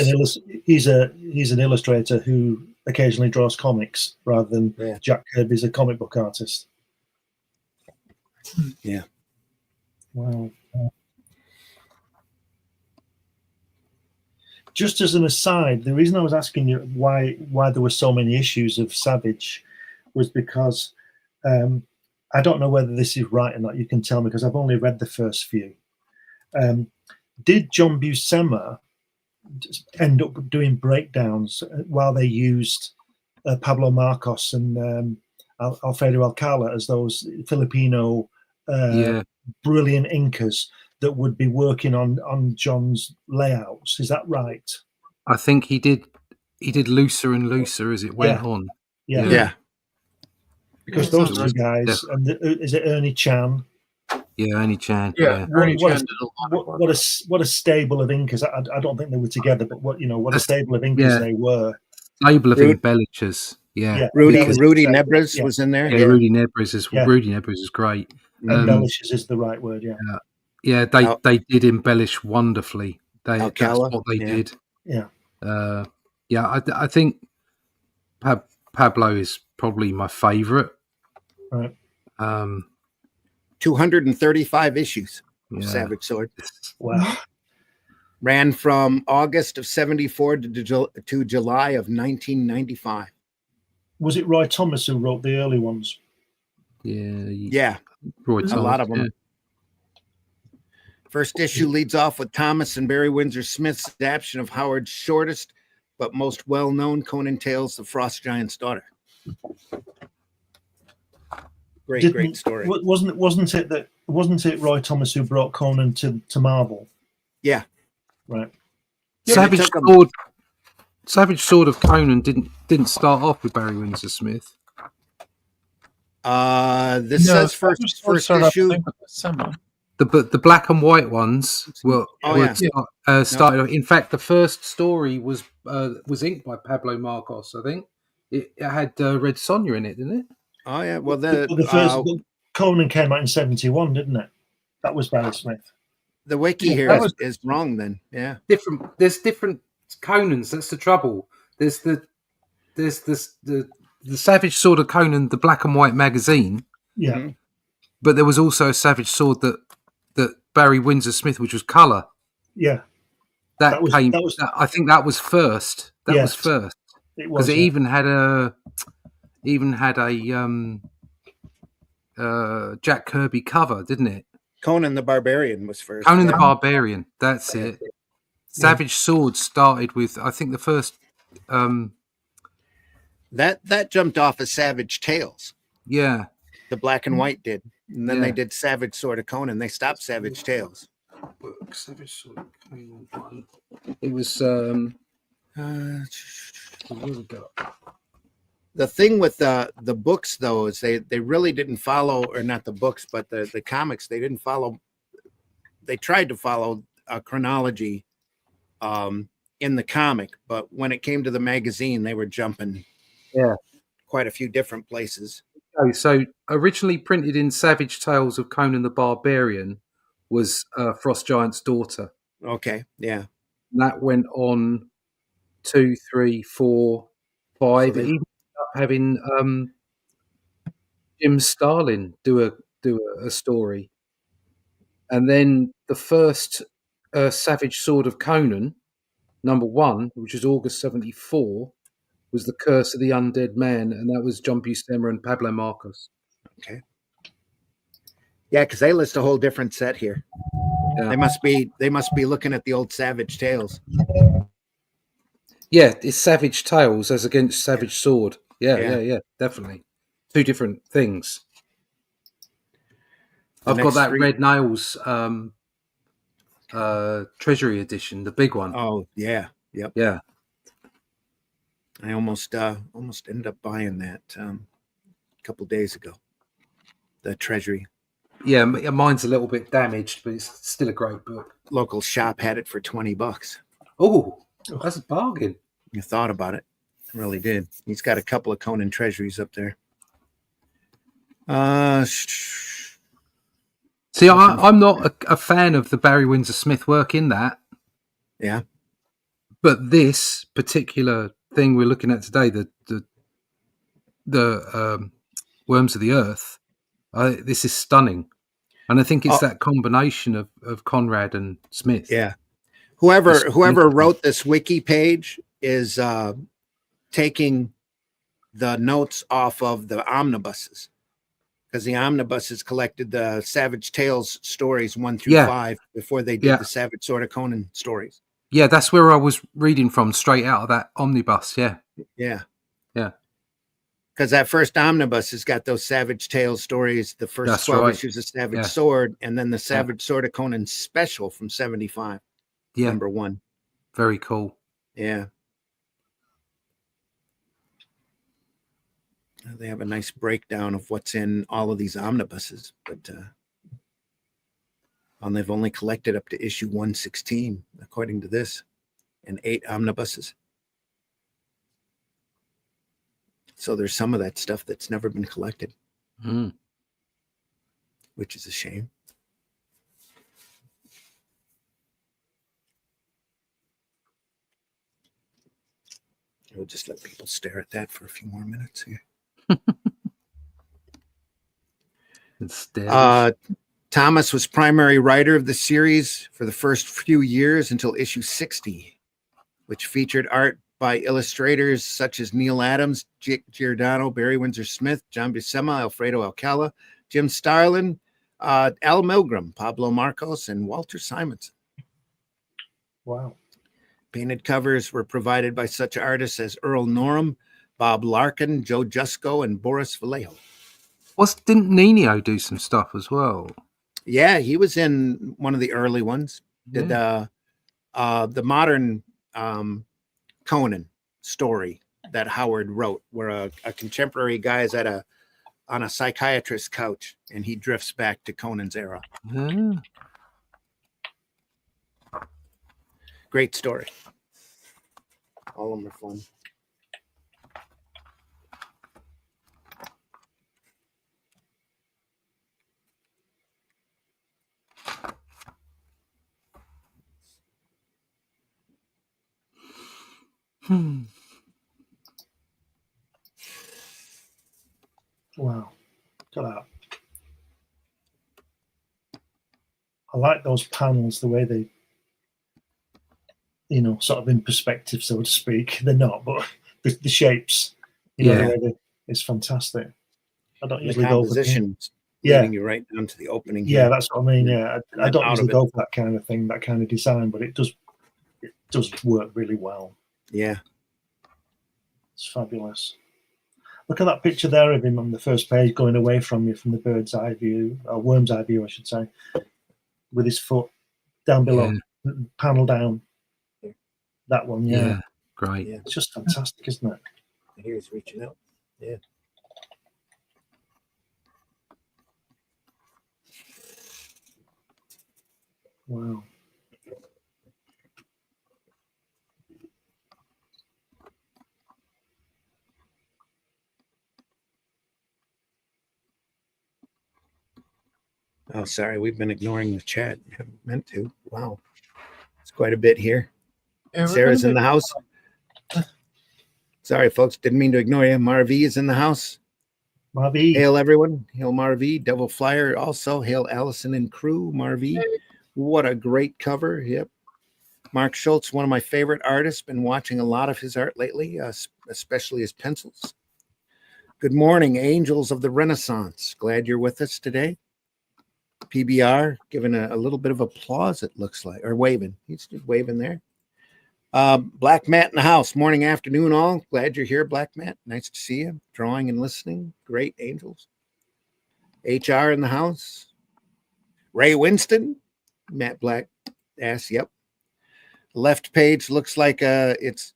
he's an illustrator who occasionally draws comics rather than Yeah. Jack Kirby's a comic book artist. Yeah. Wow. Just as an aside, the reason I was asking you why there were so many issues of Savage was because I don't know whether this is right or not. You can tell me because I've only read the first few. Did John Buscema end up doing breakdowns while they used Pablo Marcos and Alfredo Alcala as those Filipino brilliant inkers that would be working on John's layouts? Is that right? I think he did looser and looser as it went on. Yeah. Because Yeah, those sounds two guys, and is it Ernie Chan? Yeah, Ernie Chan. Yeah, Ernie What Chan a- did a lot of work. What a stable of inkers. I don't think they were together, but what a stable of inkers they were. Label of Rude. embellishers. Yeah. Rudy Embellishers, Nebres yeah. was in there. Yeah, Rudy Nebres is Yeah. great. Embellishers is the right word. Yeah. Yeah, they did embellish wonderfully. That's Alcala, what they did. Yeah. I think Pablo is probably my favourite. Right. 235 issues. Yeah. Savage Sword Wow. ran from August of 74 to July of 1995. Was it Roy Thomas who wrote the early ones? Yeah, Roy a Thomas, lot of them. yeah. First issue leads off with Thomas and Barry Windsor Smith's adaptation of Howard's shortest but most well-known Conan tales, The Frost Giant's Daughter. Great story. Wasn't it Roy Thomas who brought Conan to Marvel? Yeah. Right. Yeah, Savage they took 'em- Sword. Savage Sword of Conan didn't start off with Barry Windsor Smith. This No, says first started off, I issue. think, with Buscema. The black and white ones were Oh, yeah. started. In fact, the first story was inked by Pablo Marcos. I think it had Red Sonja in it, didn't it? Oh yeah. Well, The first Conan came out in 71, didn't it? That was Barry Smith. the wiki Yeah, here that is wrong. Then yeah. There's different Conans. That's the trouble. There's the Savage Sword of Conan, the black and white magazine. Yeah. Mhm. But there was also a Savage Sword that Barry Windsor Smith, which was colour. Yeah. That That was- came. that was- I think that was first. That was Yes. first It because was. it Yeah. even had a Jack Kirby cover, didn't it? Conan the Barbarian was first. Conan the yeah. Barbarian. That's Yeah. it. Savage Sword started with, I think, the first. That jumped off of Savage Tales. Yeah. The black and white did, and then Yeah. they did Savage Sword of Conan. They stopped Savage Tales. Book, Savage Sword. One. It was. What have we got? The thing with the books, though, is they really didn't follow, or not the books, but the comics. They didn't follow. They tried to follow a chronology in the comic, but when it came to the magazine, they were jumping quite a few different places. Okay, so originally printed in Savage Tales of Conan the Barbarian was Frost Giant's Daughter. Okay, yeah. And that went on 2, 3, 4, 5. So they- It even ended up having Jim Starlin do a story, and then the first Savage Sword of Conan, #1, which was August '74, was The Curse of the Undead Man, and that was John Buscema and Pablo Marcos. Okay. Yeah, because they list a whole different set here. Yeah. They must be looking at the old Savage Tales. Yeah, it's Savage Tales as against Savage Sword. Yeah, definitely. Two different things. I've got that Red Nails Treasury edition, the big one. Oh yeah, yep. Yeah. I almost ended up buying that a couple days ago. The Treasury. Yeah, mine's a little bit damaged, but it's still a great book. Local shop had it for $20. Oh, that's a bargain. You thought about it. I really did. He's got a couple of Conan Treasuries up there. See, I'm not a fan of the Barry Windsor Smith work in that. Yeah. But this particular thing we're looking at today, the Worms of the Earth, this is stunning. And I think it's that combination of Conrad and Smith. Yeah. Whoever wrote this wiki page is taking the notes off of the omnibuses, because the omnibuses collected the Savage Tales stories 1 through 5 before they did the Savage Sword of Conan stories. Yeah, that's where I was reading from, straight out of that omnibus. Yeah. Because that first omnibus has got those Savage Tales stories, the first 12 issues of Savage Sword, and then the Savage Sword of Conan special from 75. Yeah. #1. Very cool. Yeah. They have a nice breakdown of what's in all of these omnibuses, but and they've only collected up to issue 116, according to this, and 8 omnibuses. So there's some of that stuff that's never been collected, which is a shame. We'll just let people stare at that for a few more minutes here. Thomas was primary writer of the series for the first few years until issue 60, which featured art by illustrators such as Neil Adams, Giordano, Barry Windsor Smith, John Buscema, Alfredo Alcala, Jim Starlin, Al Milgrom, Pablo Marcos, and Walter Simonson. Wow. Painted covers were provided by such artists as Earl Norham, Bob Larkin, Joe Jusko, and Boris Vallejo. Didn't Nino do some stuff as well? Yeah, he was in one of the early ones. Did the modern Conan story that Howard wrote, where a contemporary guy is on a psychiatrist's couch and he drifts back to Conan's era. Great story. All of them are fun. Wow. Look at that. I like those panels, the way they sort of in perspective, so to speak. They're not, but the shapes, the way it's fantastic. I don't The usually go for composition Yeah. leading you right down to the opening. Yeah, here. that's what I mean. Yeah, I don't Out usually of go for that kind of thing, that kind of design, but it does work really well. Yeah. It's fabulous. Look at that picture there of him on the first page, going away from you from the bird's eye view, or worm's eye view, I should say, with his foot down below, panel down. That one, yeah. Great. Yeah. It's just fantastic, isn't it? Here he's reaching out. Yeah. Wow. Oh, sorry. We've been ignoring the chat. Haven't meant to. Wow. It's quite a bit here. Yeah, Sarah's in the house. Sorry, folks. Didn't mean to ignore you. Marv is in the house. Marvy. Hail, everyone. Hail, Marv. Devil Flyer also. Hail, Allison and crew. Marv. What a great cover. Yep. Mark Schultz, one of my favorite artists. Been watching a lot of his art lately, especially his pencils. Good morning, Angels of the Renaissance. Glad you're with us today. PBR giving a little bit of applause, it looks like, or waving. He's just waving there. Black Matt in the house. Morning, afternoon, all. Glad you're here, Black Matt. Nice to see you. Drawing and listening. Great, Angels. HR in the house. Ray Winston. Matt Black asks, yep. Left page looks like it's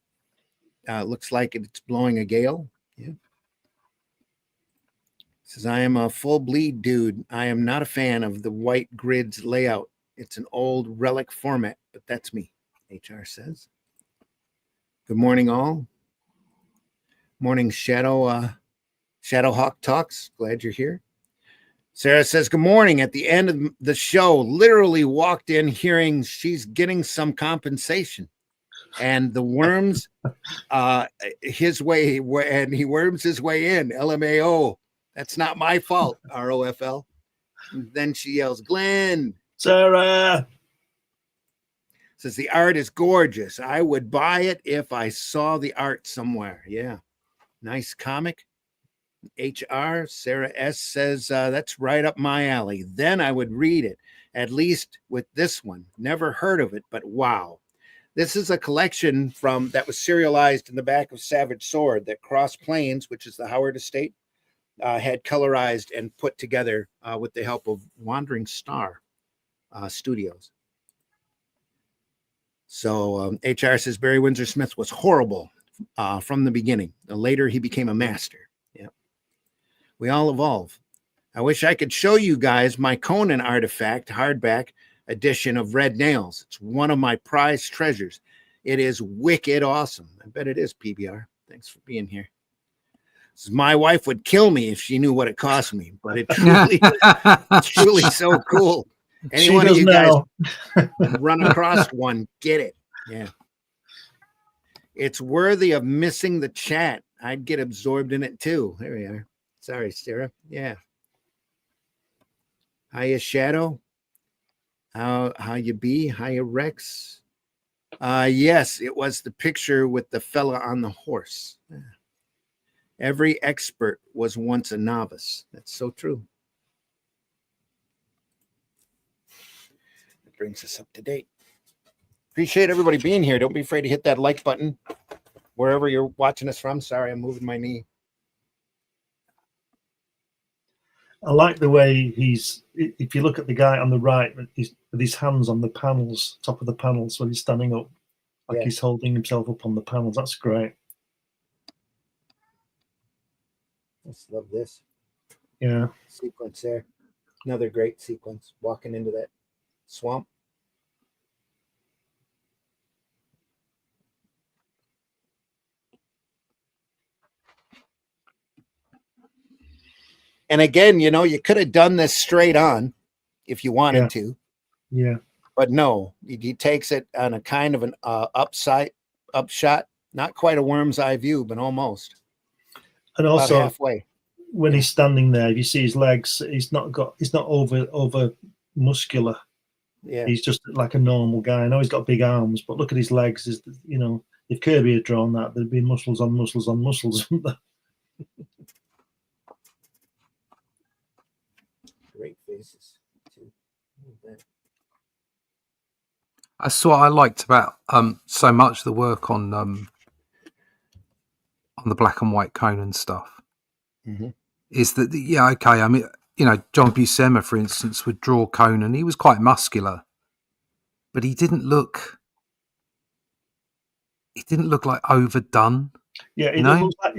blowing a gale. Yeah. Says, I am a full bleed dude. I am not a fan of the white grids layout. It's an old relic format, but that's me, HR says. Good morning, all. Morning, Shadowhawk Talks. Glad you're here. Sarah says, good morning. At the end of the show, literally walked in hearing she's getting some compensation. And the worms, his way, and he worms his way in. LMAO. That's not my fault, ROFL. And then she yells, Glenn. Sarah. Says, the art is gorgeous. I would buy it if I saw the art somewhere. Yeah. Nice comic. HR, Sarah S. says, that's right up my alley. Then I would read it, at least with this one. Never heard of it, but wow. This is a collection that was serialized in the back of Savage Sword that Cross Plains, which is the Howard estate, had colorized and put together with the help of Wandering Star Studios. So HR says Barry Windsor Smith was horrible from the beginning. Later, he became a master. Yeah, we all evolve. I wish I could show you guys my Conan artifact hardback edition of Red Nails. It's one of my prized treasures. It is wicked awesome. I bet it is, PBR. Thanks for being here. My wife would kill me if she knew what it cost me, but it truly, it's truly so cool. Anyone of you guys run across one, get it. Yeah. It's worthy of missing the chat. I'd get absorbed in it too. There we are. Sorry, Sarah. Yeah. Hiya, Shadow. How you be? Hiya, Rex. Yes, it was the picture with the fella on the horse. Yeah. Every expert was once a novice. That's so true. It brings us up to date. Appreciate everybody being here. Don't be afraid to hit that like button wherever you're watching us from. Sorry, I'm moving my knee. I like the way if you look at the guy on the right, with his hands on the panels, top of the panels, when he's standing up, like he's holding himself up on the panels. That's great. Just love this. Yeah. Sequence there. Another great sequence. Walking into that swamp. And again, you could have done this straight on if you wanted to. Yeah. But no, he takes it on a kind of an upshot, not quite a worm's eye view, but almost. And also about halfway. When he's standing there, if you see his legs, he's not over muscular. Yeah. He's just like a normal guy. I know he's got big arms, but look at his legs. Is, you know, if Kirby had drawn that, there'd be muscles on muscles on muscles. Great faces too. That's what I liked about so much the work on the black and white Conan stuff. Mm-hmm. Is that okay? I mean, John Buscema, for instance, would draw Conan. He was quite muscular, but he didn't look like overdone. Yeah, he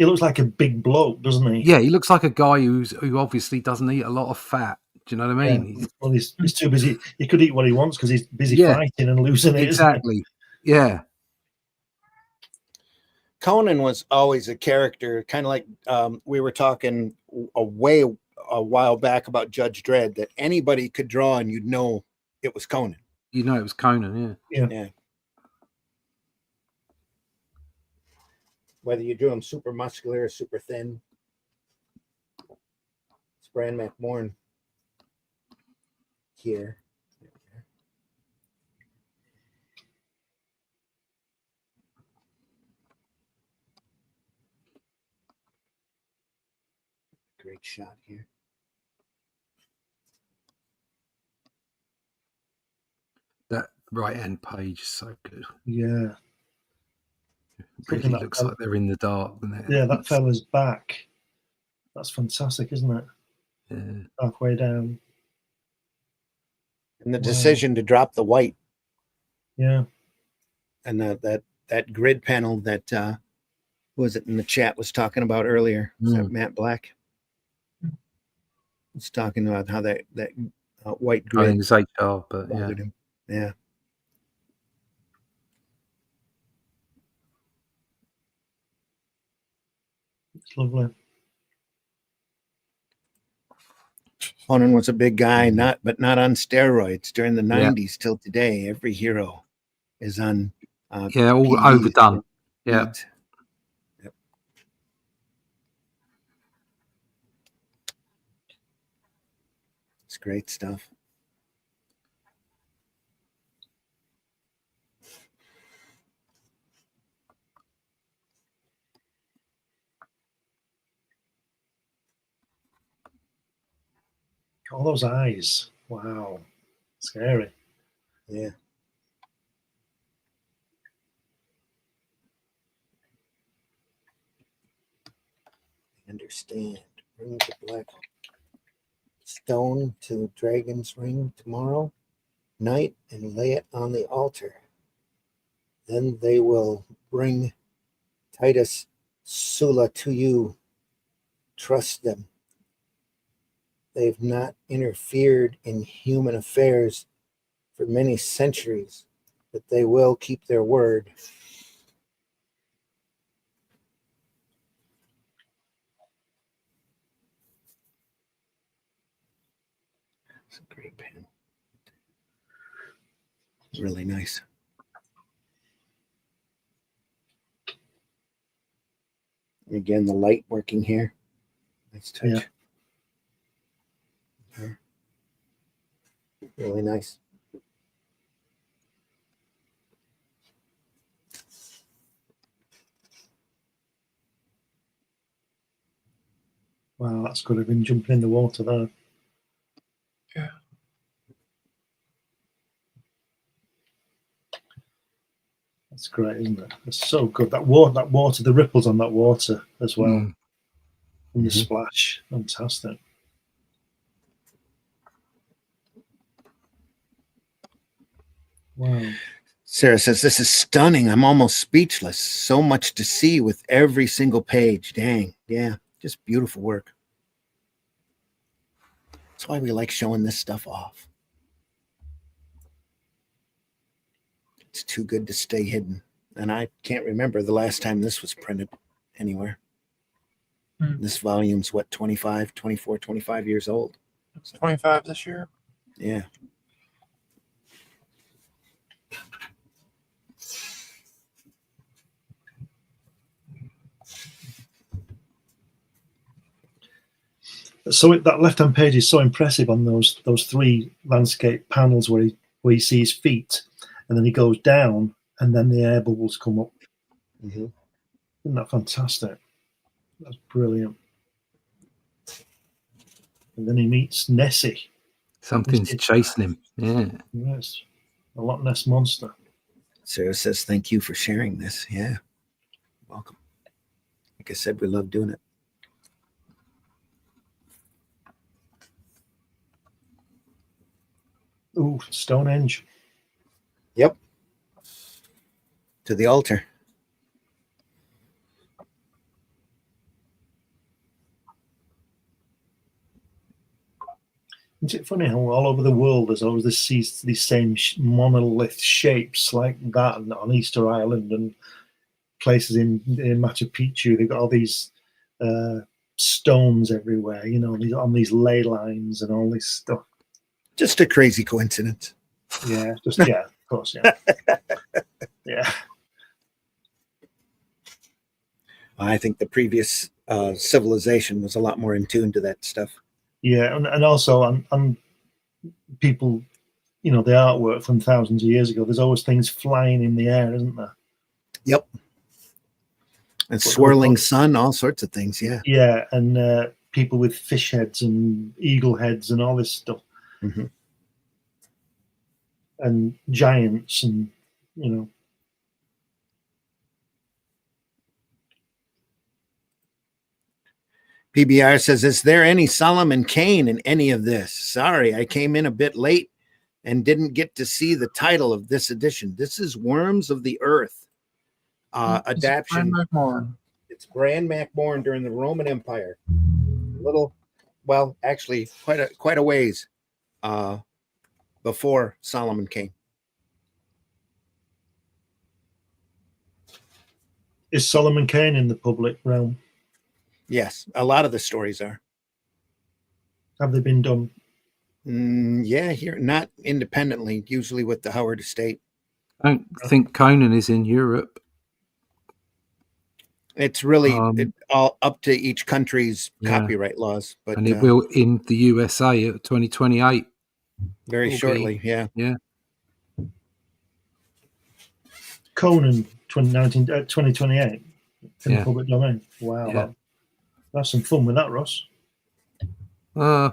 looks like a big bloke, doesn't he? Yeah, he looks like a guy who obviously doesn't eat a lot of fat. Do you know what I mean? Yeah. Well, he's too busy. He could eat what he wants because he's busy fighting and losing it. Exactly. Yeah. Conan was always a character, kind of like we were talking a while back about Judge Dredd, that anybody could draw and you'd know it was Conan. You know it was Conan, yeah. Whether you drew him super muscular or super thin. It's Bran Mak Morn here. Great shot here. That right-hand page is so good. Yeah. It really looks like they're in the dark, doesn't it? Yeah, that fella's back. That's fantastic, isn't it? Yeah. Halfway down. And the decision to drop the white. Yeah. And that grid panel that who was it in the chat was talking about earlier? Is that Matt Black? He's talking about how that white grid. I think it's HR, but yeah. Him. Yeah. It's lovely. Conan was a big guy, but not on steroids during the 90s till today. Every hero is on all PEDs. overdone. Yeah. Yep. It's great stuff. All those eyes. Wow. Scary. Yeah. Understand. Bring the black stone to Dragon's Ring tomorrow night and lay it on the altar. Then they will bring Titus Sula to you. Trust them. They've not interfered in human affairs for many centuries, but they will keep their word. It's a great pen. Really nice. Again, the light working here. Nice touch. Yeah. Really nice. Wow, that's good. I've been jumping in the water there. Yeah. That's great, isn't it? It's so good. That water, the ripples on that water as well. And the splash. Fantastic. Wow. Sarah says, this is stunning. I'm almost speechless. So much to see with every single page. Dang. Yeah. Just beautiful work. That's why we like showing this stuff off. It's too good to stay hidden. And I can't remember the last time this was printed anywhere. This volume's what, 25 years old. It's 25 this year. Yeah. So that left-hand page is so impressive on those three landscape panels where where you see his feet, and then he goes down, and then the air bubbles come up. Mhm. Isn't that fantastic? That's brilliant. And then he meets Nessie. Something's chasing him. Yeah. Yes, a Loch Ness monster. Sarah says, thank you for sharing this. Yeah. Welcome. Like I said, we love doing it. Ooh, Stonehenge. Yep. To the altar. Isn't it funny how all over the world there's always these same monolith shapes like that on Easter Island and places in Machu Picchu? They've got all these stones everywhere, you know, on these ley lines and all this stuff. Just a crazy coincidence. Yeah, of course, yeah. Yeah. I think the previous civilization was a lot more in tune to that stuff. Yeah, and also on people, you know, the artwork from thousands of years ago, there's always things flying in the air, isn't there? Yep. And swirling sun, all sorts of things, yeah. Yeah, and people with fish heads and eagle heads and all this stuff. Mm-hmm. And giants and, you know. PBR says, is there any Solomon Kane in any of this? Sorry, I came in a bit late and didn't get to see the title of this edition. This is Worms of the Earth adaptation. Bran Mak Morn. It's Bran Mak Morn during the Roman Empire. Actually, quite a ways before Solomon Kane. Is Solomon Kane in the public realm? Yes, a lot of the stories are. Have they been done? Yeah, here, not independently, usually with the Howard Estate. I don't think Conan is in Europe. It's really all up to each country's copyright laws. But and it will in the USA at 2028. Very shortly, yeah. Yeah. Conan 2028 in the public domain. Wow. Yeah. That's some fun with that, Ross. Yeah,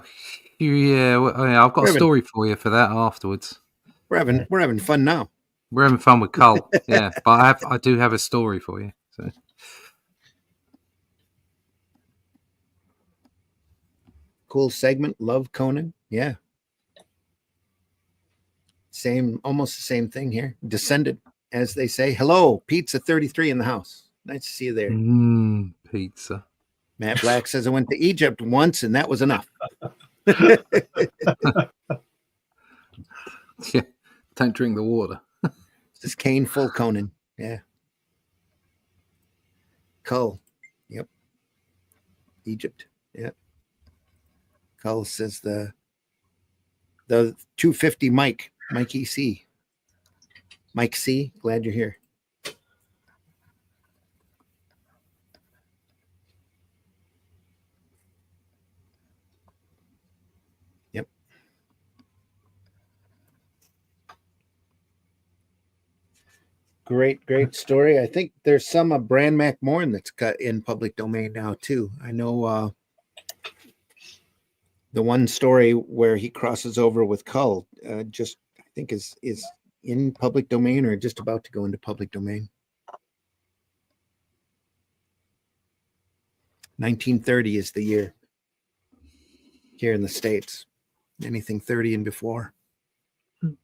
I've got a story for you for that afterwards. We're having fun now. We're having fun with Cull, yeah. But I do have a story for you. So. Cool segment. Love Conan. Yeah. Almost the same thing here. Descended, as they say. Hello, Pizza 33 in the house. Nice to see you there. Pizza. Matt Black says I went to Egypt once and that was enough. Yeah, don't drink the water. This is Kane full Conan. Yeah. Cull. Yep. Egypt. Yep. Cull says the 250 Mikey C. Mike C. Glad you're here. Yep. Great story. I think there's some of Bran Mak Morn that's cut in public domain now too. I know the one story where he crosses over with Cull I think is in public domain or just about to go into public domain. 1930 is the year here in the States. Anything 30 and before. Look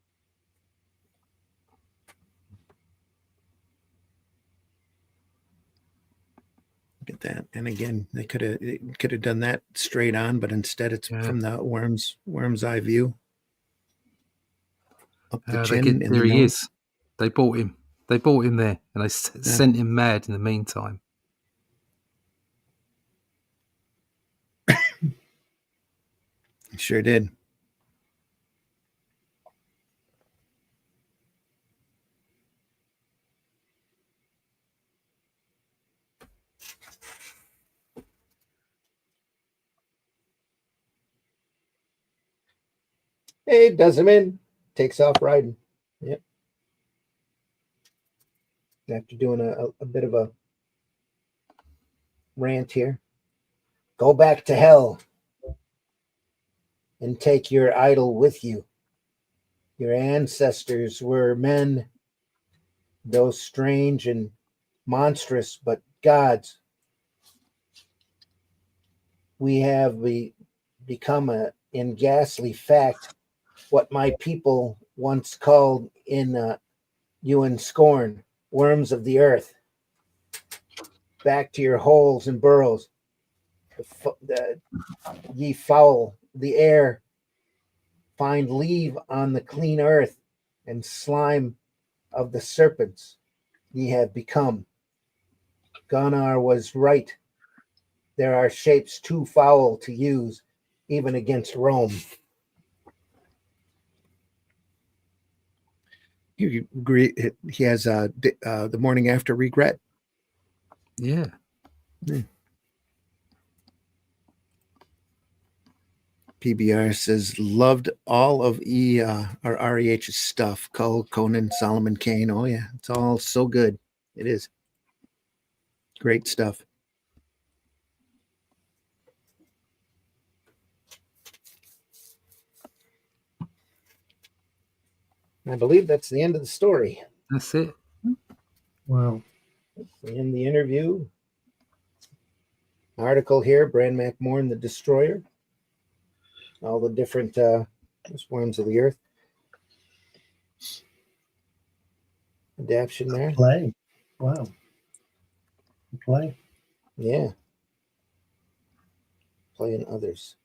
at that. And again, they could have done that straight on, but instead it's from the worm's eye view. Up the chin. There he is. They bought him. They bought him there, and they sent him mad in the meantime. Sure did. Hey, Desmond. takes off riding. Yep. After doing a bit of a rant here. Go back to hell and take your idol with you. Your ancestors were men, though strange and monstrous, but gods. We have become in ghastly fact what my people once called in scorn, worms of the earth. Back to your holes and burrows, ye foul the air. Find leave on the clean earth, and slime of the serpents ye have become. Gunnar was right. There are shapes too foul to use, even against Rome. You agree? He has the morning after regret. Yeah. PBR says loved all of or REH's stuff. Cole, Conan, Solomon Kane. Oh yeah, it's all so good. It is great stuff. I believe that's the end of the story. That's it. Wow. In the interview article here, Bran Mak Morn, the Destroyer. All the different worms of the earth. Adaption there. Play. Wow. Play. Yeah. Playing others.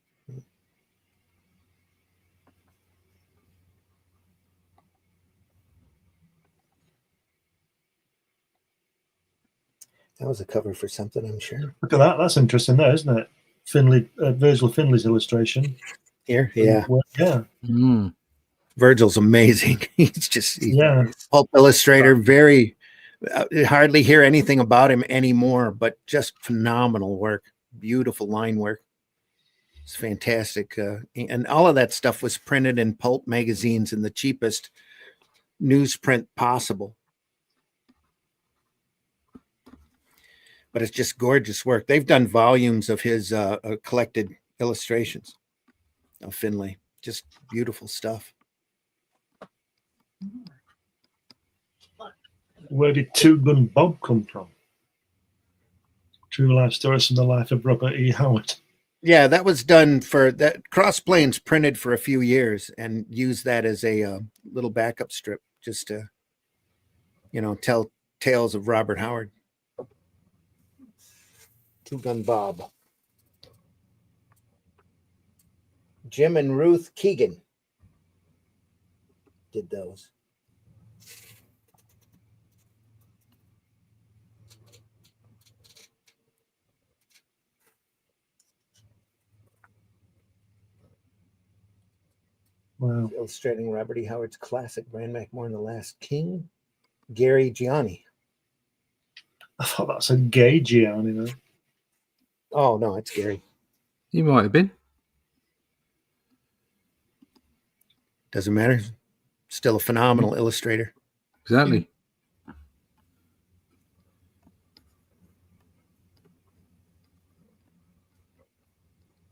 That was a cover for something, I'm sure. Look at that. That's interesting there, isn't it? Finley, Virgil Finley's illustration. Here, yeah. Yeah. Mm. Virgil's amazing. He's Yeah. pulp illustrator, very hardly hear anything about him anymore, but just phenomenal work. Beautiful line work. It's fantastic. And all of that stuff was printed in pulp magazines in the cheapest newsprint possible. But it's just gorgeous work. They've done volumes of his collected illustrations of Finley. Just beautiful stuff. Where did Two Gun Bob come from? True life stories from the life of Robert E. Howard. Yeah, that was done for that. Cross Plains printed for a few years and used that as a little backup strip just to, tell tales of Robert Howard. Two Gun Bob. Jim and Ruth Keegan did those. Wow. Illustrating Robert E. Howard's classic Bran Mak Morn, The Last King, Gary Gianni. I thought that's a gay Gianni, though. Oh, no, it's Gary. You might have been. Doesn't matter. Still a phenomenal illustrator. Exactly.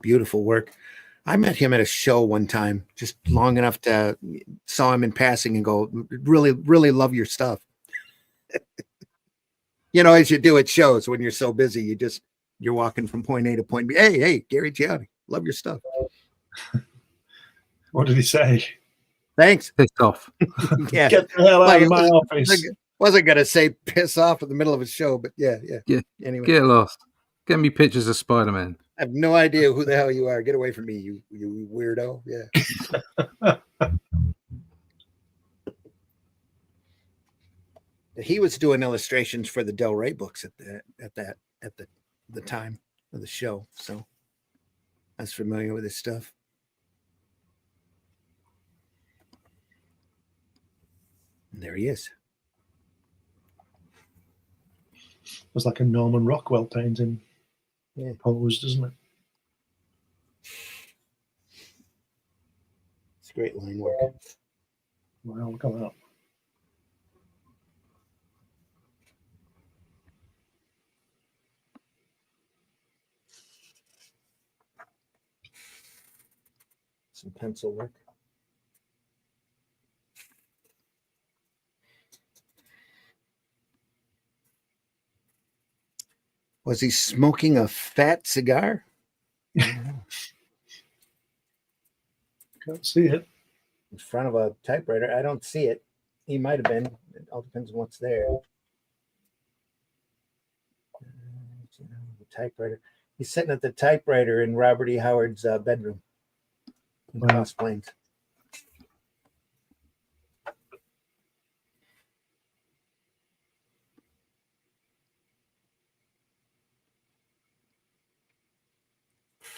Beautiful work. I met him at a show one time, just long enough to saw him in passing and go, really, really love your stuff. As you do at shows when you're so busy, you're walking from point A to point B. Hey, Gary Gianni, love your stuff. What did he say? Thanks. Pissed off. Yeah. Get the hell out of my office. Wasn't going to say piss off in the middle of a show, but yeah. Anyway. Get lost. Get me pictures of Spider-Man. I have no idea who the hell you are. Get away from me, you weirdo. Yeah. He was doing illustrations for the Del Rey books at the time of the show, so I was familiar with his stuff. And there he is. It was like a Norman Rockwell painting. Yeah. Posed, doesn't it? It's great line work. Wow, look at that. Some pencil work. Was he smoking a fat cigar? Can't see it. In front of a typewriter? I don't see it. He might have been. It all depends on what's there. The typewriter. He's sitting at the typewriter in Robert E. Howard's bedroom in Wow. Cross Plains.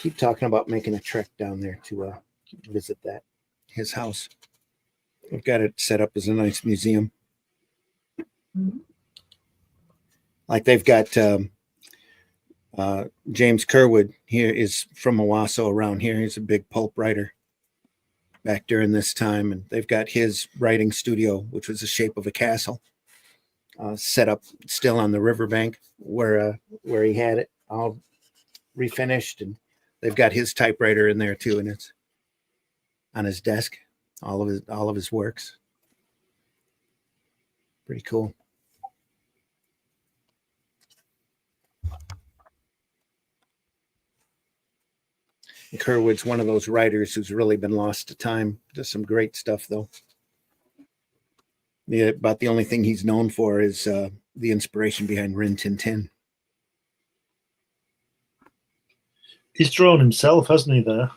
Keep talking about making a trek down there to visit his house. We've got it set up as a nice museum. Mhm. Like they've got James Curwood here is from Owasso around here. He's a big pulp writer back during this time. And they've got his writing studio, which was the shape of a castle, set up still on the riverbank where he had it all refinished. And they've got his typewriter in there too. And it's on his desk, all of his works. Pretty cool. Curwood's one of those writers who's really been lost to time. Does some great stuff, though. Yeah, about the only thing he's known for is the inspiration behind Rin Tin Tin. He's drawn himself, hasn't he, there?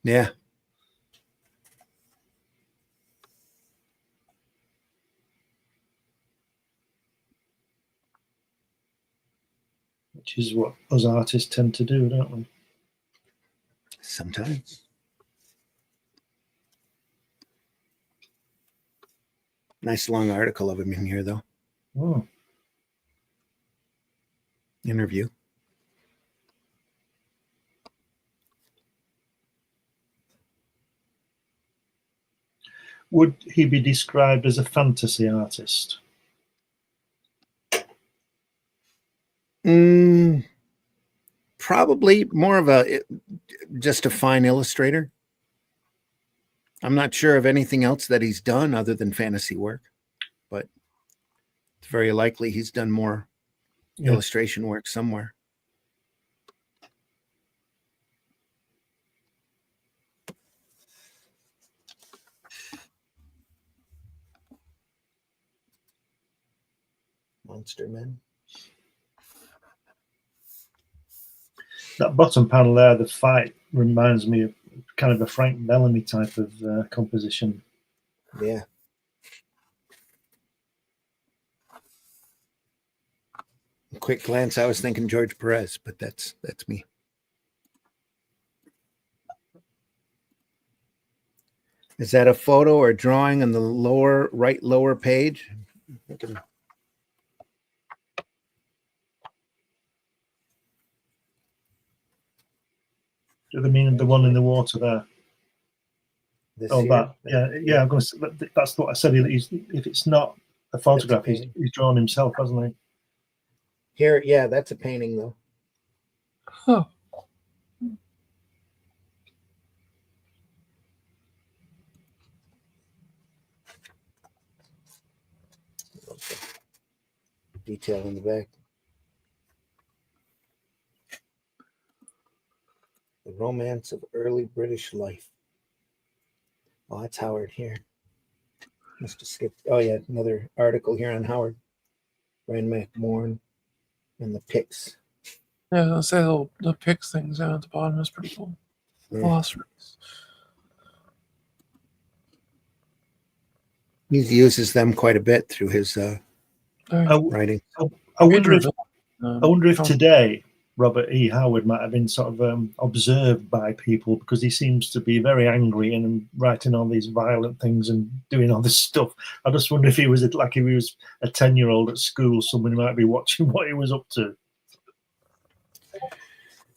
Yeah. Which is what us artists tend to do, don't we? Sometimes. Nice long article of him in here, though. Oh. Interview. Would he be described as a fantasy artist? Probably more of just a fine illustrator. I'm not sure of anything else that he's done other than fantasy work, but it's very likely he's done more illustration work somewhere. Monster Men. That bottom panel there, the fight, reminds me of kind of a Frank Bellamy type of composition. Yeah. A quick glance, I was thinking George Perez, but that's me. Is that a photo or drawing on the right lower page? Do they mean the one in the water there? That. Yeah. I'm going to say, that's what I said. If it's not a photograph, he's drawn himself, hasn't he? Here, yeah, that's a painting, though. Huh. Detail in the back. The Romance of Early British Life. Oh, that's Howard here. Must have skipped. Oh, yeah, another article here on Howard. Bran Mak Morn and the Picts. Yeah, I'll say the Pix things down at the bottom is pretty cool. Yeah. Glossaries. He uses them quite a bit through his writing. I wonder if today Robert E. Howard might have been sort of observed by people, because he seems to be very angry and writing all these violent things and doing all this stuff. I just wonder if he was a 10-year-old at school, someone might be watching what he was up to.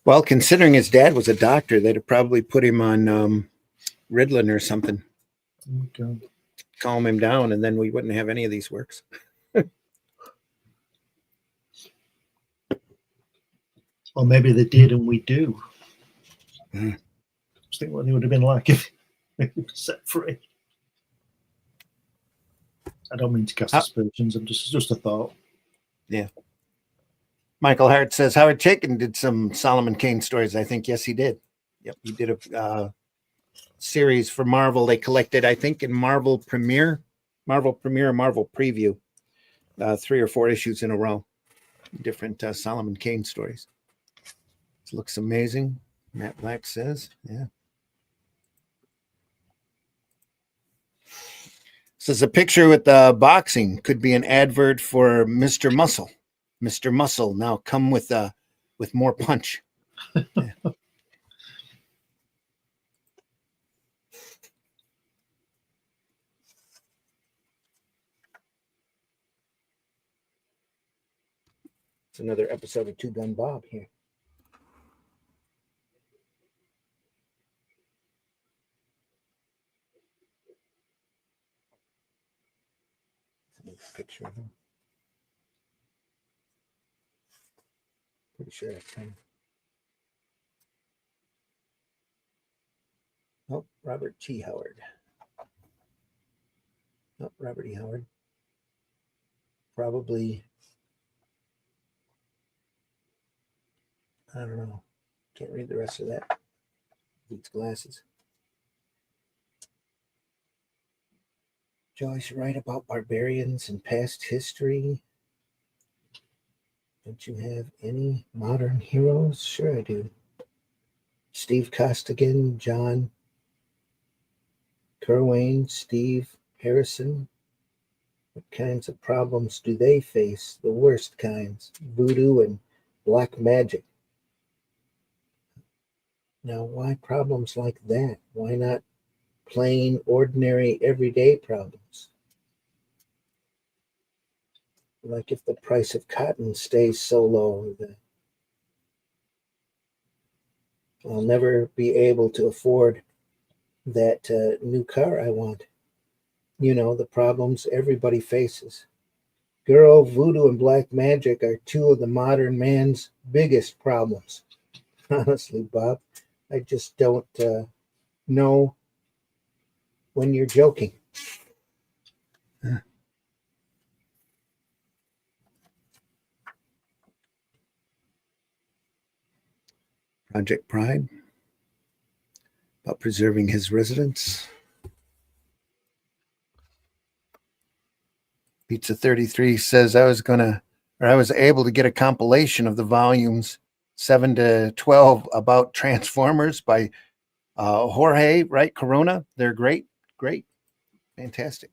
Well, considering his dad was a doctor, they'd have probably put him on Ritalin or something. Okay. calm him down, and then we wouldn't have any of these works. Or maybe they did and we do. Mm. I was thinking what it would have been like if they were set free. I don't mean to cast aspersions. I'm just a thought. Yeah. Michael Hart says Howard Chaykin did some Solomon Kane stories. I think yes, he did. Yep, he did a series for Marvel. They collected, I think, in Marvel Premiere, or Marvel Preview, 3 or 4 issues in a row. Different Solomon Kane stories. This looks amazing. Matt Black says, yeah. This is a picture with boxing. Could be an advert for Mr. Muscle. Mr. Muscle, now come with more punch. Yeah. It's another episode of Two Gun Bob here. Picture of him. Pretty sure that's him. Oh, Robert T. Howard. Oh, Robert E. Howard. Probably, I don't know. Can't read the rest of that. Needs glasses. Joyce write about barbarians and past history. Don't you have any modern heroes? Sure I do. Steve Costigan, John Kerwin, Steve Harrison. What kinds of problems do they face? The worst kinds. Voodoo and black magic. Now, why problems like that? Why not plain, ordinary, everyday problems? Like if the price of cotton stays so low that I'll never be able to afford that new car I want. You know, the problems everybody faces. Girl, voodoo, and black magic are 2 of the modern man's biggest problems. Honestly, Bob, I just don't know when you're joking. Project Pride, about preserving his residence. Pizza 33 says I was able to get a compilation of the volumes 7 to 12 about Transformers by Jorge, right? Corona. They're great, fantastic.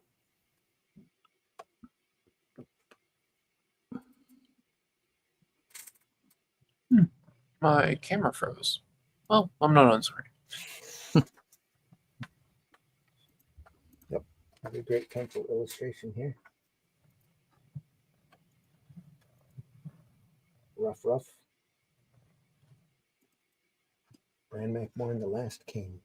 My camera froze. Well, I'm not on screen. Yep, have a great pencil illustration here. Rough. Bran Mak Morn, The Last King.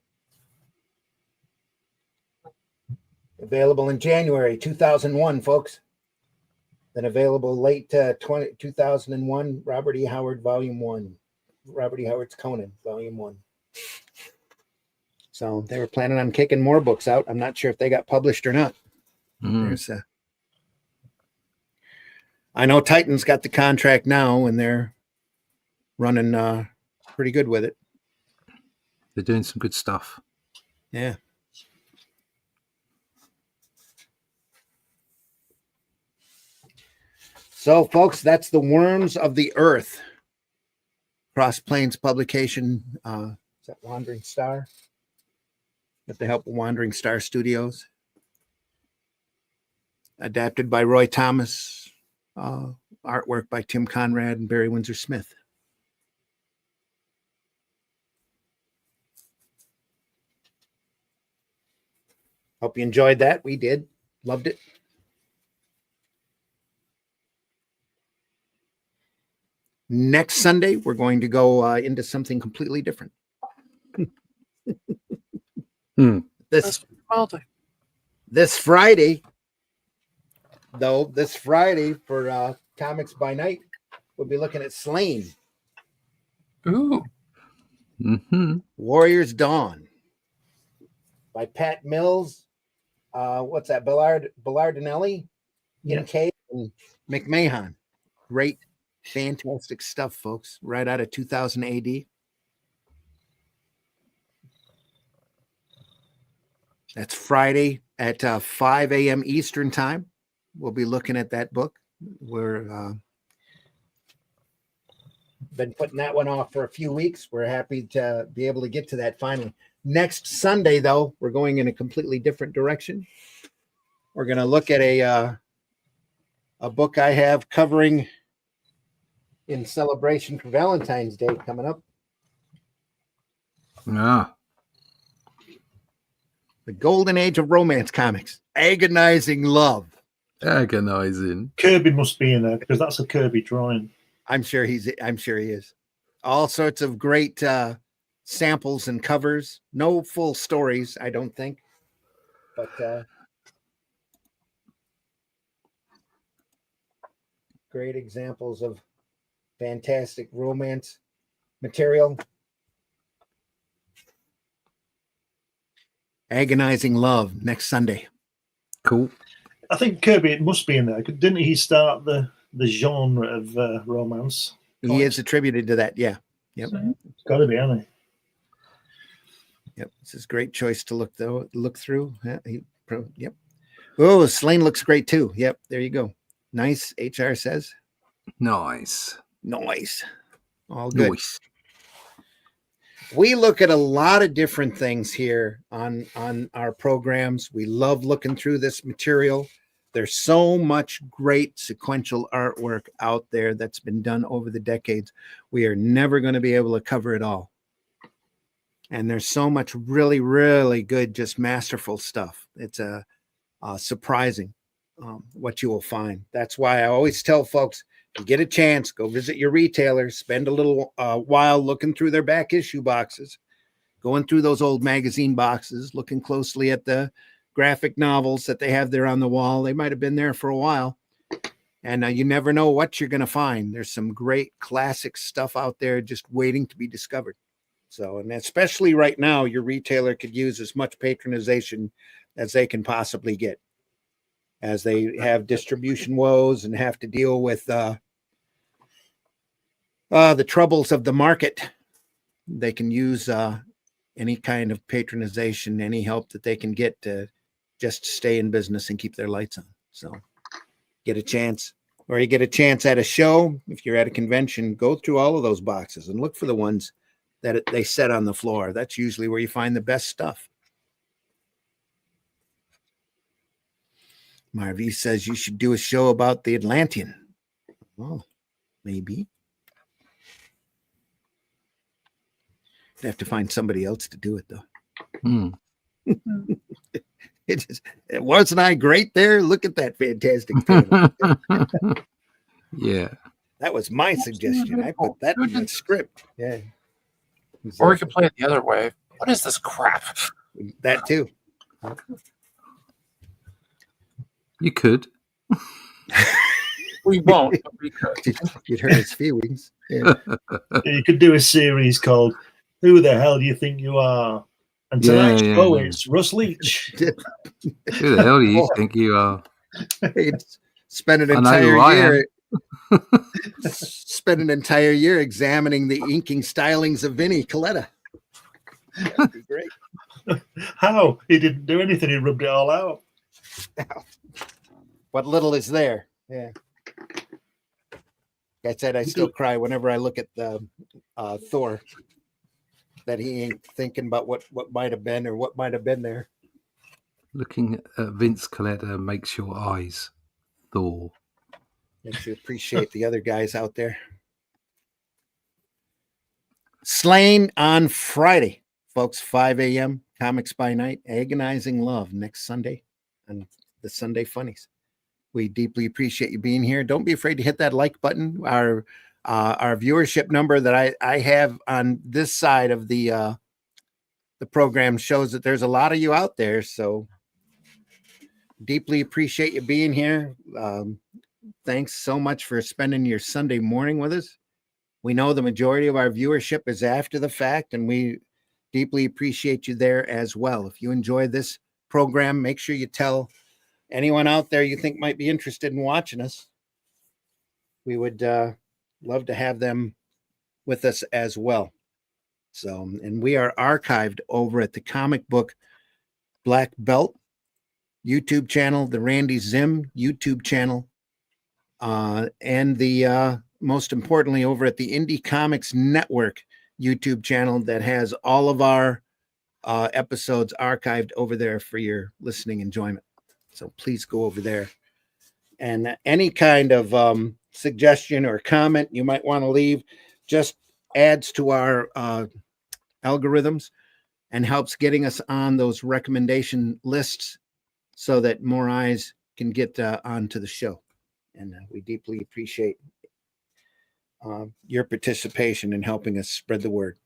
Available in January 2001, folks. Then available late 2001, Robert E. Howard, Volume 1. Robert E. Howard's Conan, Volume 1. So they were planning on kicking more books out. I'm not sure if they got published or not. I know Titan's got the contract now, and they're running pretty good with it. They're doing some good stuff. Yeah. So, folks, that's The Worms of the Earth. Cross Plains publication. Is that Wandering Star? With the help of Wandering Star Studios. Adapted by Roy Thomas. Artwork by Tim Conrad and Barry Windsor Smith. Hope you enjoyed that. We did. Loved it. Next Sunday, we're going to go into something completely different. This Multi. This Friday, for Comics by Night, we'll be looking at Slain. Ooh. Warriors Dawn by Pat Mills. What's that? Bellardinelli, Kincaid, and McMahon. Great, fantastic stuff, folks. Right out of 2000 AD. That's Friday at 5 a.m. Eastern time. We'll be looking at that book. We're been putting that one off for a few weeks. We're happy to be able to get to that finally. Next Sunday, though, we're going in a completely different direction. We're going to look at a book I have covering in celebration for Valentine's Day coming up. Yeah. The Golden Age of Romance Comics. Agonizing Love. Agonizing. Kirby must be in there because that's a Kirby drawing. I'm sure he is. All sorts of great samples and covers. No full stories, I don't think. But great examples of fantastic romance material. Agonizing Love next Sunday. Cool. I think Kirby must be in there. Didn't he start the genre of romance? He is attributed to that. Yeah. Yep. It's got to be, hasn't he? Yep. This is a great choice to look through. Yeah, yep. Oh, Slain looks great too. Yep. There you go. Nice. HR says. Nice. All good. Nice. We look at a lot of different things here on our programs. We love looking through this material. There's so much great sequential artwork out there that's been done over the decades. We are never going to be able to cover it all. And there's so much really, really good, just masterful stuff. It's surprising what you will find. That's why I always tell folks, if you get a chance, go visit your retailer, spend a little while looking through their back issue boxes, going through those old magazine boxes, looking closely at the graphic novels that they have there on the wall. They might have been there for a while. And you never know what you're going to find. There's some great classic stuff out there just waiting to be discovered. So, and especially right now, your retailer could use as much patronization as they can possibly get, as they have distribution woes and have to deal with the troubles of the market. They can use any kind of patronization, any help that they can get to just stay in business and keep their lights on. So get a chance, or you get a chance at a show. If you're at a convention, go through all of those boxes and look for the ones that they set on the floor. That's usually where you find the best stuff. Marvie says you should do a show about the Atlantean. Oh, maybe. You'd have to find somebody else to do it, though. Wasn't I great there? Look at that fantastic panel. Yeah. That was my suggestion. I put that in the script. Yeah. Or we could play it the other way. What is this crap? That too. You could. We won't, but we could. You'd hurt his feelings. Yeah. You could do a series called "Who the Hell Do You Think You Are?" And tonight's it's Russ Leach. Who the hell do you think you are? Spend an entire year examining the inking stylings of Vinnie Coletta. That'd be great. How? He didn't do anything. He rubbed it all out. What little is there? Yeah. Like I said, I still cry whenever I look at the Thor. That he ain't thinking about what might have been or what might have been there. Looking at Vince Coletta makes your eyes thaw. Makes you appreciate the other guys out there. Slain on Friday, folks, 5 a.m. Comics by Night. Agonizing Love next Sunday on the Sunday Funnies. We deeply appreciate you being here. Don't be afraid to hit that like button. Our viewership number that I have on this side of the program shows that there's a lot of you out there. So deeply appreciate you being here. Thanks so much for spending your Sunday morning with us. We know the majority of our viewership is after the fact, and we deeply appreciate you there as well. If you enjoy this program, make sure you tell anyone out there you think might be interested in watching us. We would love to have them with us as well. So, and we are archived over at the Comic Book Black Belt YouTube channel, the Randy Zim YouTube channel, and the most importantly over at the Indie Comics Network YouTube channel that has all of our episodes archived over there for your listening enjoyment. So please go over there. And any kind of suggestion or comment you might want to leave just adds to our algorithms and helps getting us on those recommendation lists so that more eyes can get onto the show. And we deeply appreciate your participation in helping us spread the word.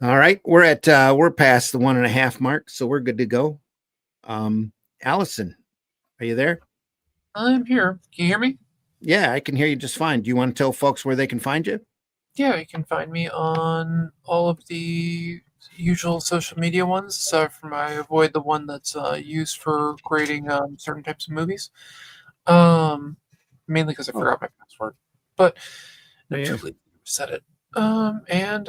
All right, we're past the 1.5 mark, so we're good to go. Allison, are you there? I'm here. Can you hear me? Yeah, I can hear you just fine. Do you want to tell folks where they can find you? Yeah, you can find me on all of the usual social media ones. Aside from I avoid the one that's used for creating certain types of movies. Mainly because I forgot my password. But naturally set it. And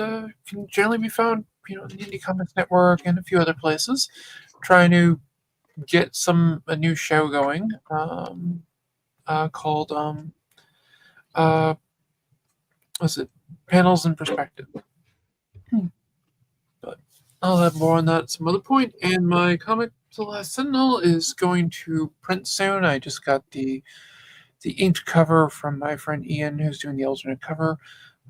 can generally be found, in the Indie Comics Network and a few other places. Trying to get a new show going. Called what's it? Panels in Perspective. But I'll have more on that at some other point. And my comic, The Last Sentinel, is going to print soon. I just got the inked cover from my friend Ian, who's doing the alternate cover.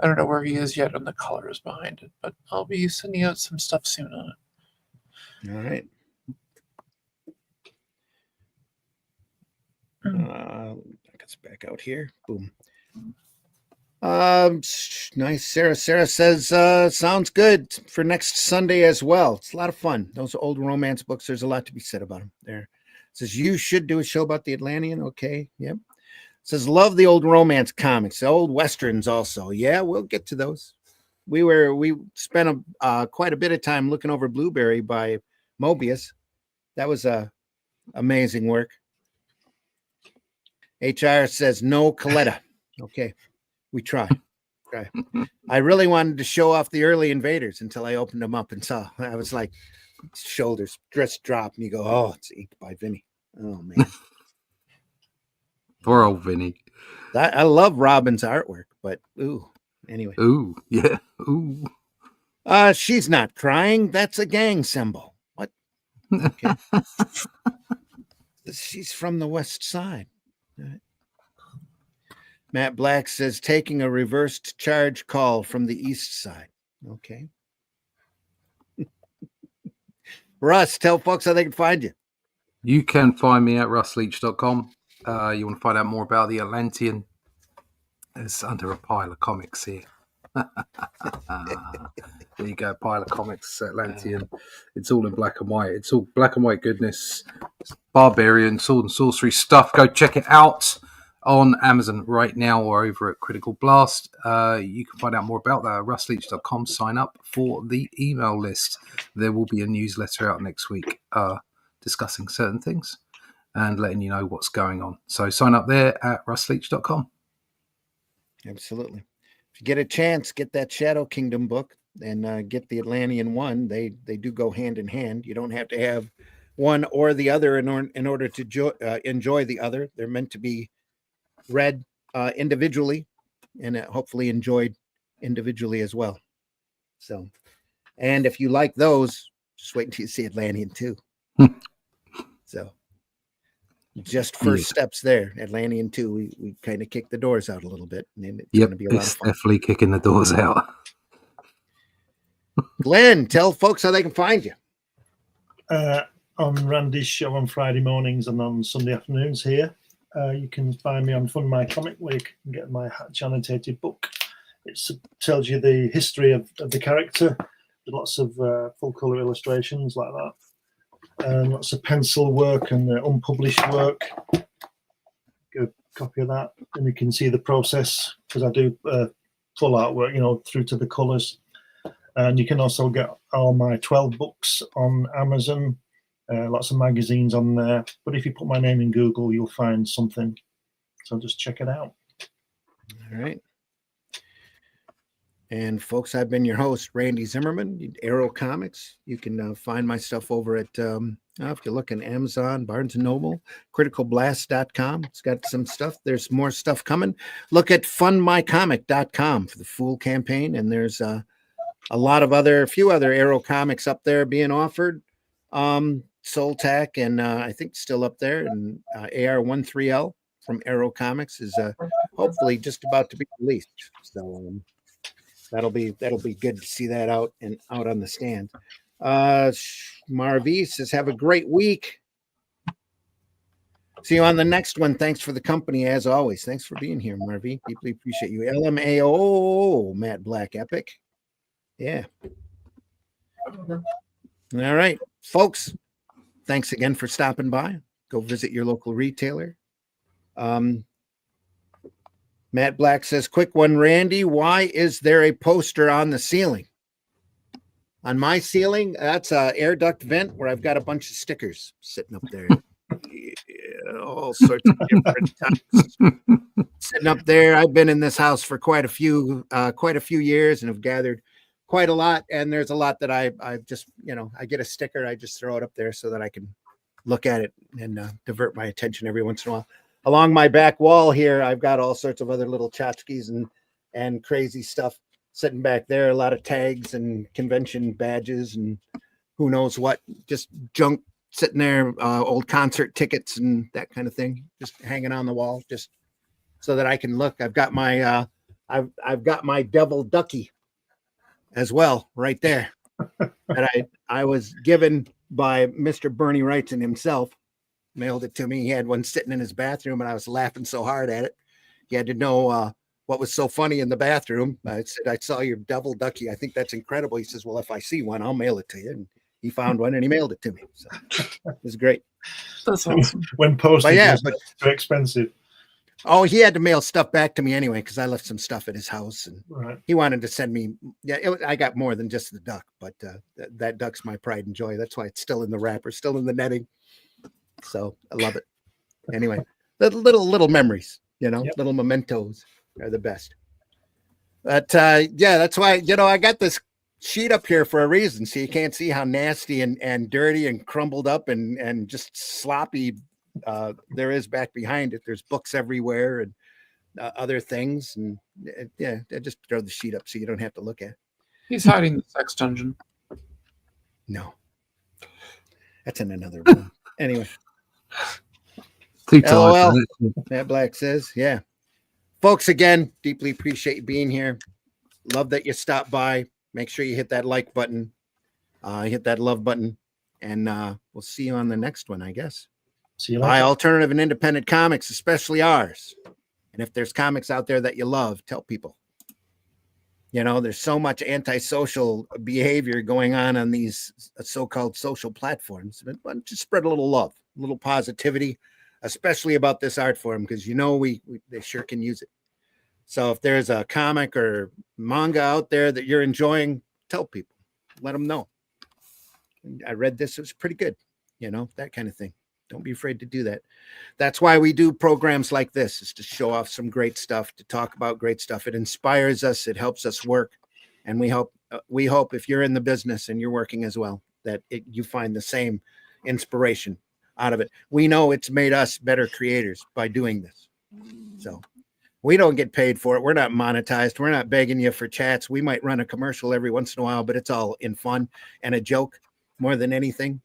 I don't know where he is yet on the colors behind it, but I'll be sending out some stuff soon on it. All right. It's back out here. Boom. Nice. Sarah says, sounds good for next Sunday as well. It's a lot of fun. Those old romance books, there's a lot to be said about them there. Says, you should do a show about the Atlantean. Okay. Yep. Says, love the old romance comics, the old Westerns also. Yeah, we'll get to those. We spent quite a bit of time looking over Blueberry by Mobius. That was amazing work. HR says, no Coletta. Okay. We try. I really wanted to show off the early Invaders until I opened them up and saw. I was like, shoulders just drop, and you go, oh, it's inked by Vinny. Oh man, Poor old Vinny. I love Robin's artwork, but anyway. Ooh, yeah. Ooh. She's not crying. That's a gang symbol. What? Okay. She's from the West Side. All right. Matt Black says, taking a reversed charge call from the East Side. Okay. Russ, tell folks how they can find you. You can find me at russleach.com. You want to find out more about the Atlantean? It's under a pile of comics here. There you go, pile of comics, Atlantean. It's all in black and white. It's all black and white goodness. It's barbarian, sword and sorcery stuff. Go check it out on Amazon right now or over at Critical Blast. You can find out more about that at russleach.com. Sign up for the email list. There will be a newsletter out next week discussing certain things and letting you know what's going on. So sign up there at russleach.com. Absolutely. If you get a chance, get that Shadow Kingdom book and get the Atlantean one. They do go hand in hand. You don't have to have one or the other in order to enjoy the other. They're meant to be read individually and hopefully enjoyed individually as well. So, and if you like those, just wait until you see Atlantean 2. So just first steps there. Atlantean 2, we kind of kick the doors out a little bit, and it's going to be a lot of fun. Definitely kicking the doors out. Glenn, tell folks how they can find you. On Randy's show on Friday mornings and on Sunday afternoons here. You can find me on Fun My Comic, where you can get my Hatch annotated book. It tells you the history of the character, with lots of full colour illustrations like that. lots of pencil work and unpublished work. Get a copy of that, and you can see the process because I do full artwork, through to the colours. And you can also get all my 12 books on Amazon. Lots of magazines on there. But if you put my name in Google, you'll find something. So just check it out. All right. And folks, I've been your host, Randy Zimmerman, Arrow Comics. You can find my stuff over at, if you look in Amazon, Barnes & Noble, criticalblast.com. It's got some stuff. There's more stuff coming. Look at fundmycomic.com for the Fool campaign. And there's a few other Arrow comics up there being offered. Soltac, and I think still up there. And AR13L from Arrow Comics is hopefully just about to be released. So, that'll be good to see that out on the stand. Marvi says, have a great week. See you on the next one. Thanks for the company as always. Thanks for being here, Marvi. Deeply appreciate you. LMAO, Matt Black Epic. Yeah. All right, folks. Thanks again for stopping by. Go visit your local retailer. Matt Black says, quick one, Randy, why is there a poster on the ceiling? On my ceiling, that's an air duct vent where I've got a bunch of stickers sitting up there. Yeah, all sorts of different types. Sitting up there. I've been in this house for quite a few years and have gathered quite a lot. And there's a lot that I just, I get a sticker, I just throw it up there so that I can look at it and divert my attention every once in a while. Along my back wall here, I've got all sorts of other little tchotchkes and crazy stuff sitting back there. A lot of tags and convention badges and who knows what, just junk sitting there, old concert tickets and that kind of thing, just hanging on the wall, just so that I can look. I've got my I've got my devil ducky as well right there that I was given by Mr. Bernie Wrightson himself. Mailed it to me. He had one sitting in his bathroom, and I was laughing so hard at it. He had to know what was so funny in the bathroom. I said, I saw your devil ducky. I think that's incredible. He says, well, if I see one, I'll mail it to you. And he found one, and he mailed it to me. So it was great. That's awesome. When postage was too expensive. Oh, he had to mail stuff back to me anyway because I left some stuff at his house, and he wanted to send me. Yeah, I got more than just the duck, but that duck's my pride and joy. That's why it's still in the wrapper, still in the netting. So I love it. Anyway, little memories, little mementos are the best. But that's why, I got this sheet up here for a reason. So you can't see how nasty and dirty and crumbled up and just sloppy there is back behind it. There's books everywhere and other things. And I just throw the sheet up so you don't have to look at it. He's hiding the sex dungeon. No, that's in another room. Anyway. LOL, Matt Black says, yeah. Folks, again, deeply appreciate you being here. Love that you stopped by. Make sure you hit that like button, hit that love button, and we'll see you on the next one, I guess. See you later. Buy alternative and independent comics, especially ours. And if there's comics out there that you love, tell people. There's so much antisocial behavior going on these so-called social platforms. But just spread a little love, a little positivity, especially about this art form, because they sure can use it. So if there's a comic or manga out there that you're enjoying, tell people, let them know. I read this; it was pretty good, that kind of thing. Don't be afraid to do that. That's why we do programs like this, is to show off some great stuff, to talk about great stuff. It inspires us. It helps us work. And we hope if you're in the business and you're working as well, that you find the same inspiration out of it. We know it's made us better creators by doing this. So we don't get paid for it. We're not monetized. We're not begging you for chats. We might run a commercial every once in a while, but it's all in fun and a joke more than anything.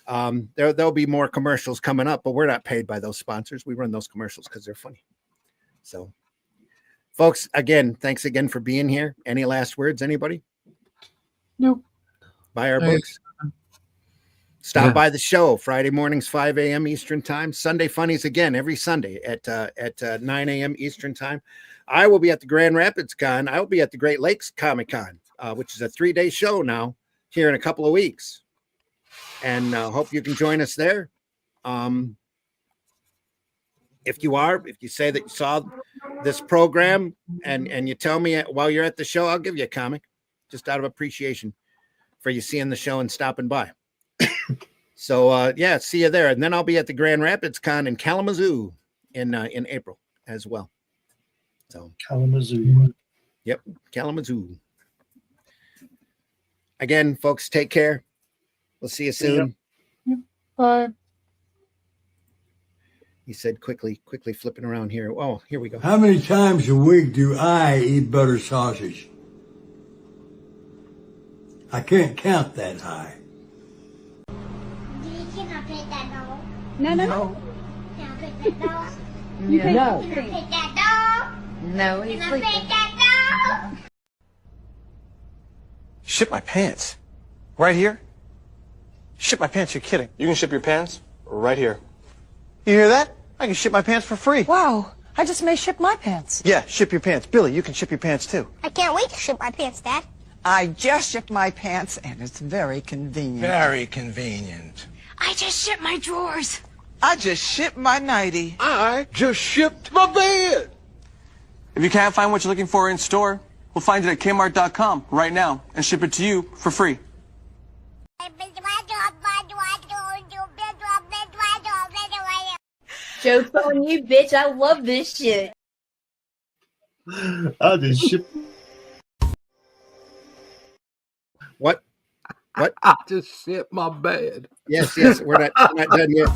There'll be more commercials coming up, but we're not paid by those sponsors. We run those commercials because they're funny. So, folks, again, thanks again for being here. Any last words, anybody? Nope. Buy our books. Stop by the show Friday mornings, 5 a.m. Eastern time. Sunday Funnies again every Sunday at 9 a.m. Eastern time. I will be at the Grand Rapids Con. I will be at the Great Lakes Comic Con, which is a 3-day show now here in a couple of weeks. and hope you can join us there. If you say that you saw this program and you tell me while you're at the show, I'll give you a comic, just out of appreciation for you seeing the show and stopping by. So yeah, see you there. And then I'll be at the Grand Rapids Con in Kalamazoo in April as well. So Kalamazoo. Yep, Kalamazoo. Again, folks, take care. We'll see you soon. Bye. He said quickly flipping around here. Oh, here we go. How many times a week do I eat butter sausage? I can't count that high. Can I pet that dog? No. Can I pet that dog? No. Can I pet that dog? No, he's Can I sleeping. pet that dog? Ship my pants. Right here? Ship my pants, you're kidding. You can ship your pants right here. You hear that? I can ship my pants for free. Wow, I just may ship my pants. Yeah, ship your pants. Billy, you can ship your pants too. I can't wait to ship my pants, Dad. I just shipped my pants, and it's very convenient. Very convenient. I just shipped my drawers. I just shipped my nightie. I just shipped my bed. If you can't find what you're looking for in store, we'll find it at Kmart.com right now and ship it to you for free. Joke's on you, bitch. I love this shit. I just ship. What? I just shit my bed. Yes, we're not done yet.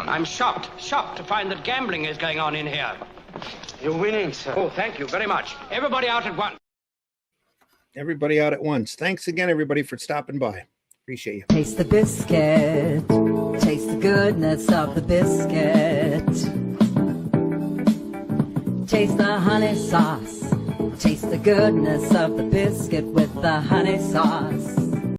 I'm shocked to find that gambling is going on in here. You're winning, sir. Oh, thank you very much. Everybody out at once. Everybody out at once. Thanks again, everybody, for stopping by. Appreciate you. Taste the biscuit. Taste the goodness of the biscuit. Taste the honey sauce. Taste the goodness of the biscuit with the honey sauce.